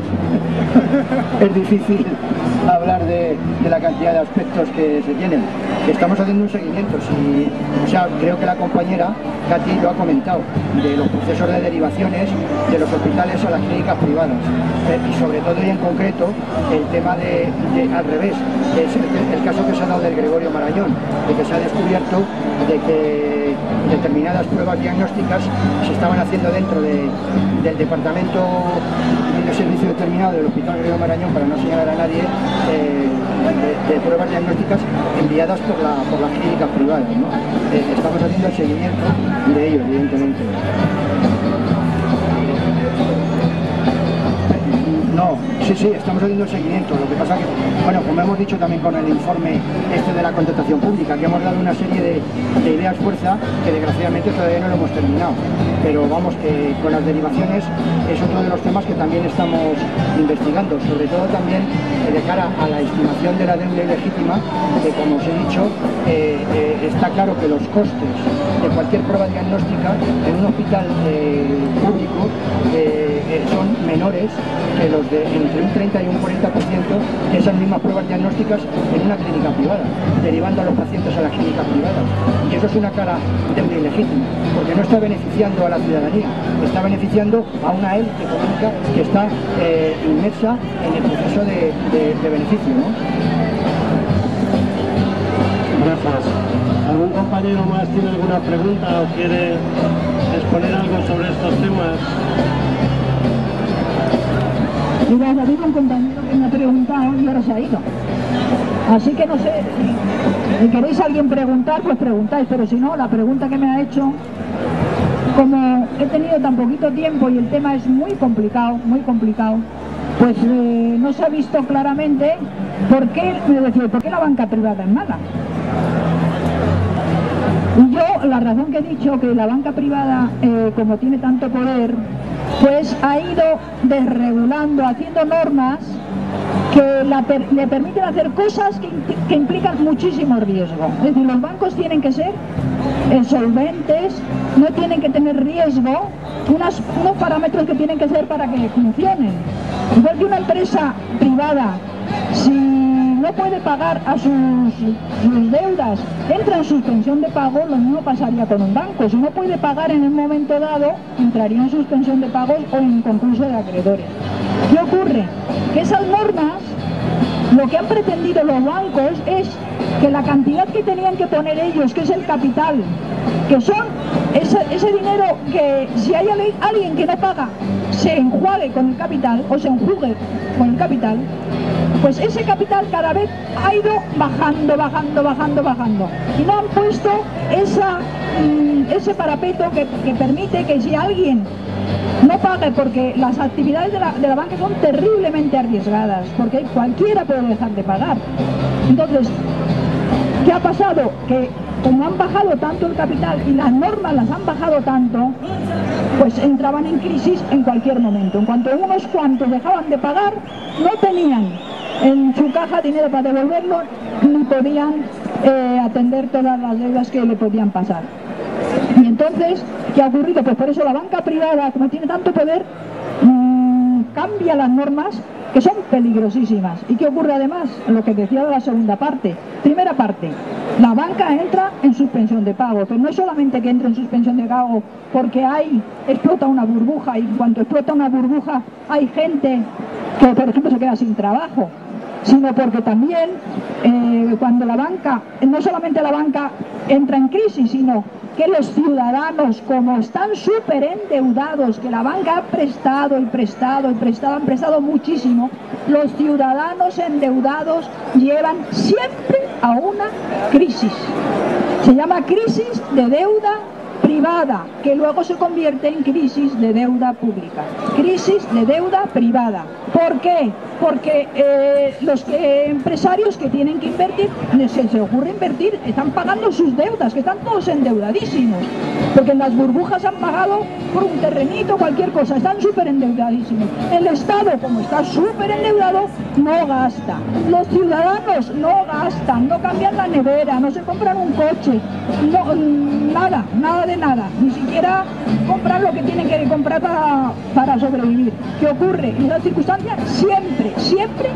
es difícil hablar de la cantidad de aspectos que se tienen. Estamos haciendo un seguimiento, o sea, creo que la compañera Katy lo ha comentado, de los procesos de derivaciones de los hospitales a las clínicas privadas. Y sobre todo y en concreto el tema de al revés, es el caso que se ha dado del Gregorio Marañón, de que se ha descubierto de que determinadas pruebas diagnósticas se estaban haciendo dentro del departamento de servicio determinado del Hospital Gregorio Marañón, para no señalar a nadie, de pruebas diagnósticas enviadas por las clínicas privadas, ¿no? Estamos haciendo el seguimiento de ello, evidentemente. No, sí, estamos haciendo el seguimiento. Lo que pasa que, bueno, como hemos dicho también con el informe de la contratación pública, que hemos dado una serie de ideas fuerza que desgraciadamente todavía no lo hemos terminado. Pero vamos, que con las derivaciones es otro de los temas que también estamos investigando, sobre todo también de cara a la estimación de la deuda ilegítima, que como os he dicho, está claro que los costes de cualquier prueba diagnóstica en un hospital público son menores que los de entre un 30 y un 40% de esas mismas pruebas diagnósticas en una clínica privada, derivando a los pacientes a las clínicas privadas. Y eso es una clara deuda ilegítima, porque no está beneficiando a la ciudadanía, está beneficiando a una élite económica que está inmersa en el proceso de beneficio, ¿no? Gracias. ¿Algún compañero más tiene alguna pregunta o quiere exponer algo sobre estos temas? Mira, ha habido un compañero que me ha preguntado y ahora se ha ido. Así que no sé, si queréis a alguien preguntar, pues preguntáis, pero si no, la pregunta que me ha hecho, como he tenido tan poquito tiempo y el tema es muy complicado, pues no se ha visto claramente por qué la banca privada es mala. Y yo, la razón que he dicho, que la banca privada, como tiene tanto poder, pues ha ido desregulando, haciendo normas que le permiten hacer cosas que implican muchísimo riesgo. Es decir, los bancos tienen que ser solventes, no tienen que tener riesgo, unos parámetros que tienen que ser para que funcionen. Igual que una empresa privada, si no puede pagar a sus deudas, entra en suspensión de pago, lo mismo pasaría con un banco. Si no puede pagar en un momento dado, entraría en suspensión de pagos o en concurso de acreedores. ¿Qué ocurre? Que esas normas, lo que han pretendido los bancos es que la cantidad que tenían que poner ellos, que es el capital, que son ese dinero que si hay alguien que no paga, se enjuague con el capital o se enjugue con el capital, pues ese capital cada vez ha ido bajando. Y no han puesto ese parapeto que permite que si alguien no pague, porque las actividades de la banca son terriblemente arriesgadas, porque cualquiera puede dejar de pagar. Entonces, ¿qué ha pasado? Que como han bajado tanto el capital y las normas las han bajado tanto, pues entraban en crisis en cualquier momento. En cuanto unos cuantos dejaban de pagar, no tenían en su caja dinero para devolverlo, ni podían atender todas las deudas que le podían pasar. Y entonces, ¿qué ha ocurrido? Pues por eso la banca privada, como tiene tanto poder, cambia las normas que son peligrosísimas. ¿Y qué ocurre además? Lo que decía de la segunda parte. Primera parte, la banca entra en suspensión de pago, pero no es solamente que entra en suspensión de pago porque explota una burbuja, y en cuanto explota una burbuja hay gente que, por ejemplo, se queda sin trabajo. sino porque también cuando la banca, no solamente la banca entra en crisis, sino que los ciudadanos, como están súper endeudados, que la banca ha prestado y prestado y prestado, han prestado muchísimo, los ciudadanos endeudados llevan siempre a una crisis. Se llama crisis de deuda privada, que luego se convierte en crisis de deuda pública. Crisis de deuda privada. ¿Por qué? Porque los empresarios que tienen que invertir, se les ocurre invertir, están pagando sus deudas, que están todos endeudadísimos, porque en las burbujas han pagado por un terrenito, cualquier cosa, están súper endeudadísimos. El Estado, como está súper endeudado, no gasta. Los ciudadanos no gastan, no cambian la nevera, no se compran un coche, no, nada de nada, ni siquiera compran lo que tienen que comprar para sobrevivir. ¿Qué ocurre? En esa circunstancia siempre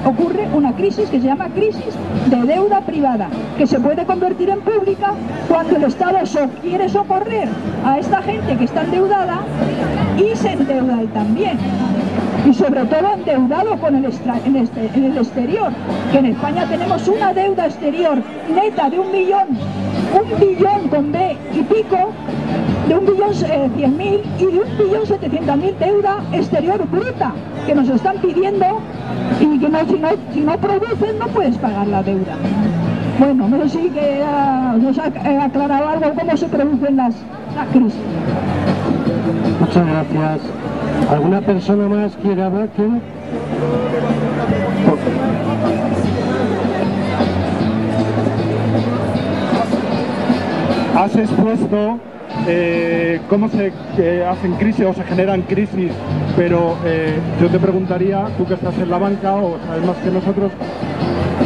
ocurre una crisis que se llama crisis de deuda privada, que se puede convertir en pública cuando el Estado quiere socorrer a esta gente que está endeudada y se endeuda él también. Y sobre todo endeudado con en el exterior, que en España tenemos una deuda exterior neta de 1 billón con B y pico, de 1.100.000 y de 1.700.000 deuda exterior bruta, que nos están pidiendo y que si no producen no puedes pagar la deuda. Bueno, no sé si nos ha aclarado algo cómo se producen las crisis. Muchas gracias. ¿Alguna persona más quiere hablar? Has expuesto cómo se hacen crisis o se generan crisis, pero yo te preguntaría, tú que estás en la banca o sabes más que nosotros,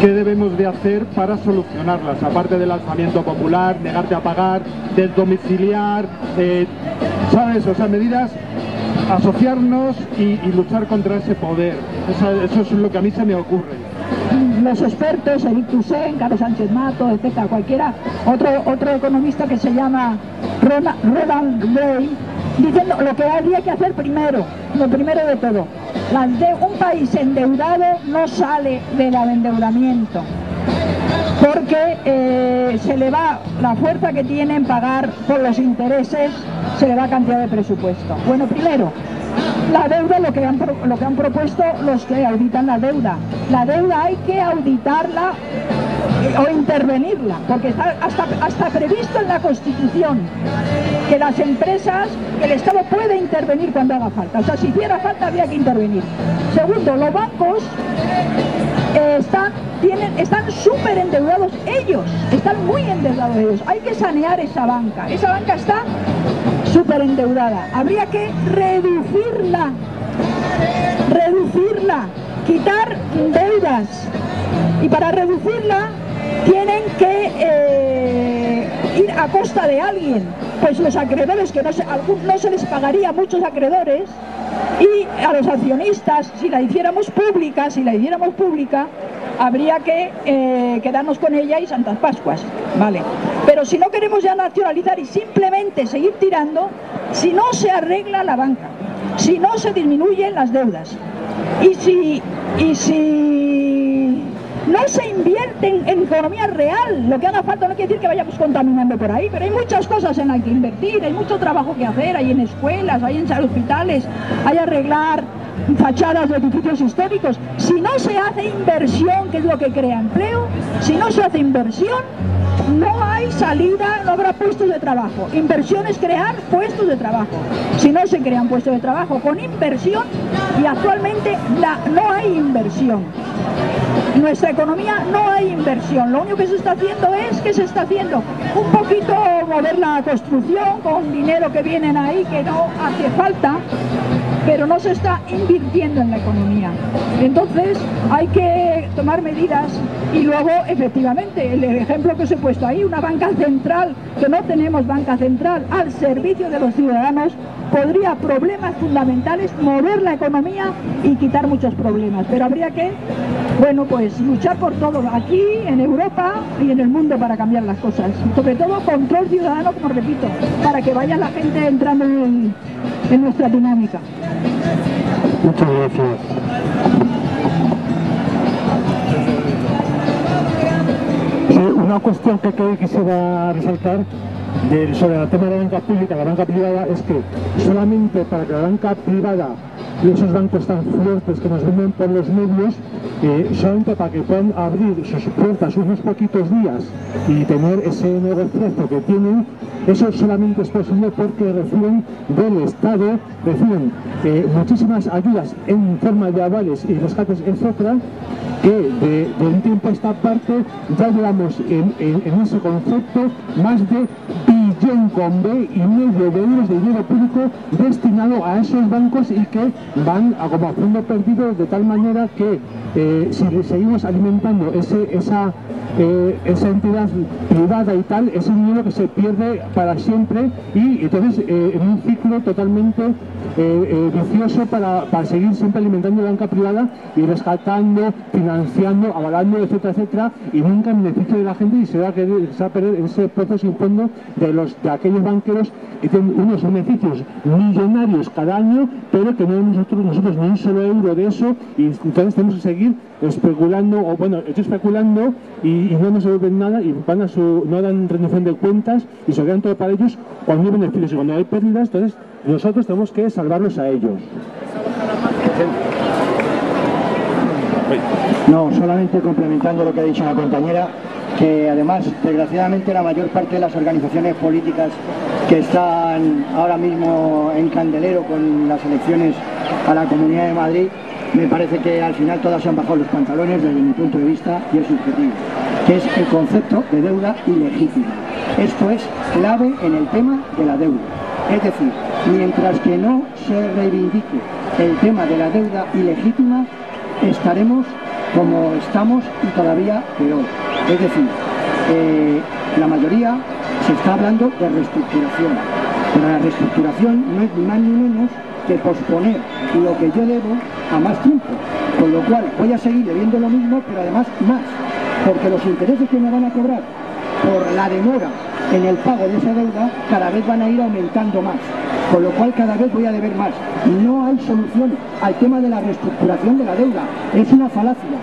¿qué debemos de hacer para solucionarlas? Aparte del alzamiento popular, negarte a pagar, desdomiciliar, ¿sabes? O sea, medidas, asociarnos y luchar contra ese poder. Eso es lo que a mí se me ocurre. Los expertos, Eric Toussaint, Carlos Sánchez Mato, etcétera, cualquiera, otro economista que se llama Roland Gray, diciendo lo que habría que hacer primero, lo primero de todo, un país endeudado no sale del endeudamiento, porque se le va la fuerza que tiene en pagar por los intereses, se le va cantidad de presupuesto. Bueno, primero, la deuda, lo que han propuesto los que auditan la deuda hay que auditarla o intervenirla, porque está hasta previsto en la Constitución que las empresas, que el Estado puede intervenir cuando haga falta, o sea, si hiciera falta habría que intervenir. Segundo, los bancos están súper endeudados ellos, están muy endeudados ellos, hay que sanear esa banca está súper endeudada, habría que reducirla, quitar deudas, y para reducirla tienen que ir a costa de alguien, pues los acreedores, que no se les pagaría a muchos acreedores, y a los accionistas, si la hiciéramos pública, habría que quedarnos con ella y Santas Pascuas, ¿vale? Pero si no queremos ya nacionalizar y simplemente seguir tirando, si no se arregla la banca, si no se disminuyen las deudas, y si no se invierte en economía real, lo que haga falta, no quiere decir que vayamos contaminando por ahí, pero hay muchas cosas en las que invertir, hay mucho trabajo que hacer, hay en escuelas, hay en hospitales, hay arreglar fachadas de edificios históricos. Si no se hace inversión, que es lo que crea empleo, si no se hace inversión, no hay salida, no habrá puestos de trabajo. Inversión es crear puestos de trabajo. Si no se crean puestos de trabajo con inversión, y actualmente no hay inversión. En nuestra economía no hay inversión, lo único que se está haciendo un poquito mover la construcción con dinero que vienen ahí, que no hace falta, pero no se está invirtiendo en la economía. Entonces hay que tomar medidas y luego, efectivamente, el ejemplo que os he puesto ahí, una banca central, que no tenemos banca central al servicio de los ciudadanos, podría problemas fundamentales, mover la economía y quitar muchos problemas, pero habría que, bueno, pues luchar por todo, aquí, en Europa y en el mundo, para cambiar las cosas, sobre todo control ciudadano, como repito, para que vaya la gente entrando en nuestra dinámica. Muchas gracias. Una cuestión que quisiera resaltar sobre el tema de la banca pública y la banca privada es que solamente para que la banca privada y esos bancos tan fuertes que nos venden por los medios, solamente para que puedan abrir sus puertas unos poquitos días y tener ese negocio que tienen, eso solamente es posible porque reciben del Estado, reciben muchísimas ayudas en forma de avales y rescates, etcétera, que de un tiempo a esta parte ya llevamos en ese concepto más de billón con B y medio de euros de dinero público destinado a esos bancos y que van a como a fondo perdido, de tal manera que si seguimos alimentando esa entidad privada y tal, es un dinero que se pierde para siempre y entonces en un ciclo totalmente vicioso para seguir siempre alimentando la banca privada y rescatando, financiando, avalando, etcétera, etcétera, y nunca en beneficio de la gente, y se va a perder ese pozo sin fondo de aquellos banqueros que tienen unos beneficios millonarios cada año, pero que no nosotros ni un solo euro de eso, y entonces tenemos que seguir especulando, o bueno, especulando y no nos devuelven nada y no dan rendición de cuentas y se quedan todo para ellos cuando hay beneficios, y cuando hay pérdidas, entonces nosotros tenemos que salvarlos a ellos. No, solamente complementando lo que ha dicho la compañera, que además, desgraciadamente, la mayor parte de las organizaciones políticas que están ahora mismo en candelero con las elecciones a la Comunidad de Madrid, me parece que al final todas se han bajado los pantalones desde mi punto de vista y es subjetivo, que es el concepto de deuda ilegítima. Esto es clave en el tema de la deuda. Es decir, mientras que no se reivindique el tema de la deuda ilegítima, estaremos como estamos y todavía peor. Es decir, la mayoría se está hablando de reestructuración, pero la reestructuración no es ni más ni menos que posponer lo que yo debo a más tiempo, con lo cual voy a seguir debiendo lo mismo, pero además más, porque los intereses que me van a cobrar por la demora en el pago de esa deuda cada vez van a ir aumentando más, con lo cual cada vez voy a deber más. No hay solución al tema de la reestructuración de la deuda, es una falacia.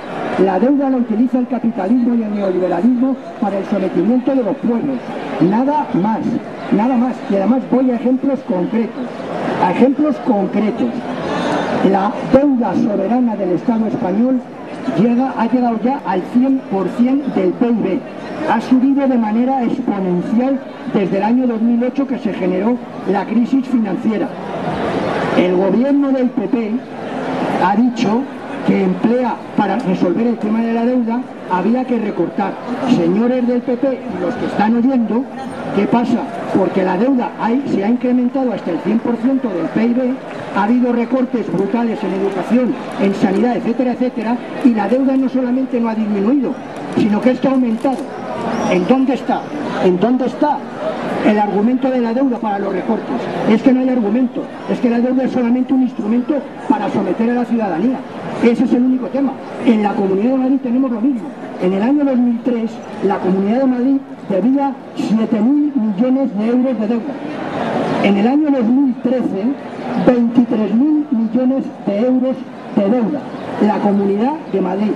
La deuda la utiliza el capitalismo y el neoliberalismo para el sometimiento de los pueblos, nada más, nada más. Y además voy a ejemplos concretos, La deuda soberana del Estado español ha llegado ya al 100% del PIB. Ha subido de manera exponencial desde el año 2008 que se generó la crisis financiera. El gobierno del PP ha dicho que emplea para resolver el tema de la deuda, había que recortar. Señores del PP y los que están oyendo, ¿qué pasa? Porque la deuda se ha incrementado hasta el 100% del PIB, ha habido recortes brutales en educación, en sanidad, etcétera, etcétera, y la deuda no solamente no ha disminuido, sino que esto ha aumentado. ¿En dónde está? ¿En dónde está el argumento de la deuda para los recortes? Es que no hay argumento, es que la deuda es solamente un instrumento para someter a la ciudadanía. Ese es el único tema. En la Comunidad de Madrid tenemos lo mismo. En el año 2003, la Comunidad de Madrid debía 7.000 millones de euros de deuda. En el año 2013, 23.000 millones de euros de deuda. La Comunidad de Madrid.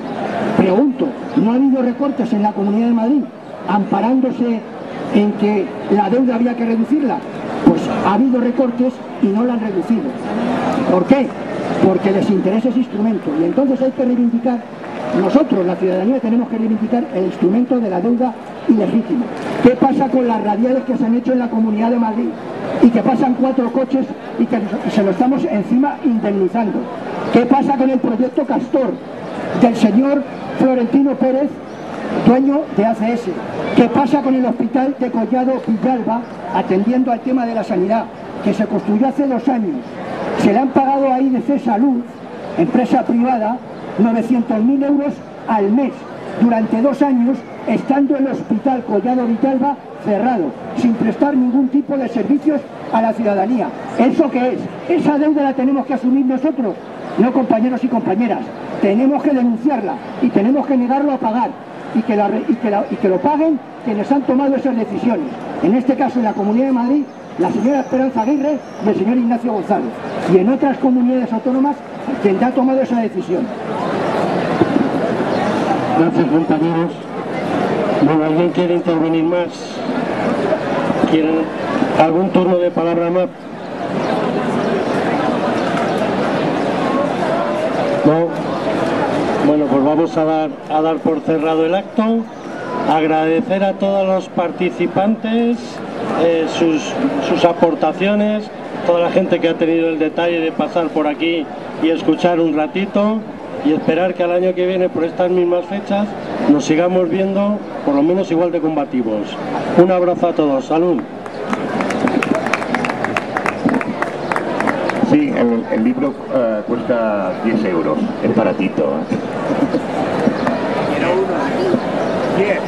Pregunto, ¿no ha habido recortes en la Comunidad de Madrid amparándose en que la deuda había que reducirla? Pues ha habido recortes y no la han reducido. ¿Por qué? Porque les interesa ese instrumento, y entonces hay que reivindicar, nosotros, la ciudadanía, tenemos que reivindicar el instrumento de la deuda ilegítima. ¿Qué pasa con las radiales que se han hecho en la Comunidad de Madrid y que pasan 4 coches y que se lo estamos encima indemnizando? ¿Qué pasa con el proyecto Castor del señor Florentino Pérez, dueño de ACS? ¿Qué pasa con el hospital de Collado Villalba, atendiendo al tema de la sanidad, que se construyó hace 2 años? Se le han pagado a IDC Salud, empresa privada, 900.000 euros al mes durante 2 años, estando el hospital Collado Villalba cerrado, sin prestar ningún tipo de servicios a la ciudadanía. ¿Eso qué es? Esa deuda la tenemos que asumir nosotros, no, compañeros y compañeras. Tenemos que denunciarla y tenemos que negarlo a pagar y que lo paguen quienes han tomado esas decisiones. En este caso, en la Comunidad de Madrid, la señora Esperanza Aguirre y el señor Ignacio González. Y en otras comunidades autónomas, quien ha tomado esa decisión. Gracias, compañeros. Bueno, ¿alguien quiere intervenir más? ¿Quieren algún turno de palabra más? No. Bueno, pues vamos a dar por cerrado el acto. Agradecer a todos los participantes sus aportaciones, toda la gente que ha tenido el detalle de pasar por aquí y escuchar un ratito, y esperar que al año que viene, por estas mismas fechas, nos sigamos viendo por lo menos igual de combativos. Un abrazo a todos. ¡Salud! Sí, el libro cuesta 10 euros, es baratito. 10.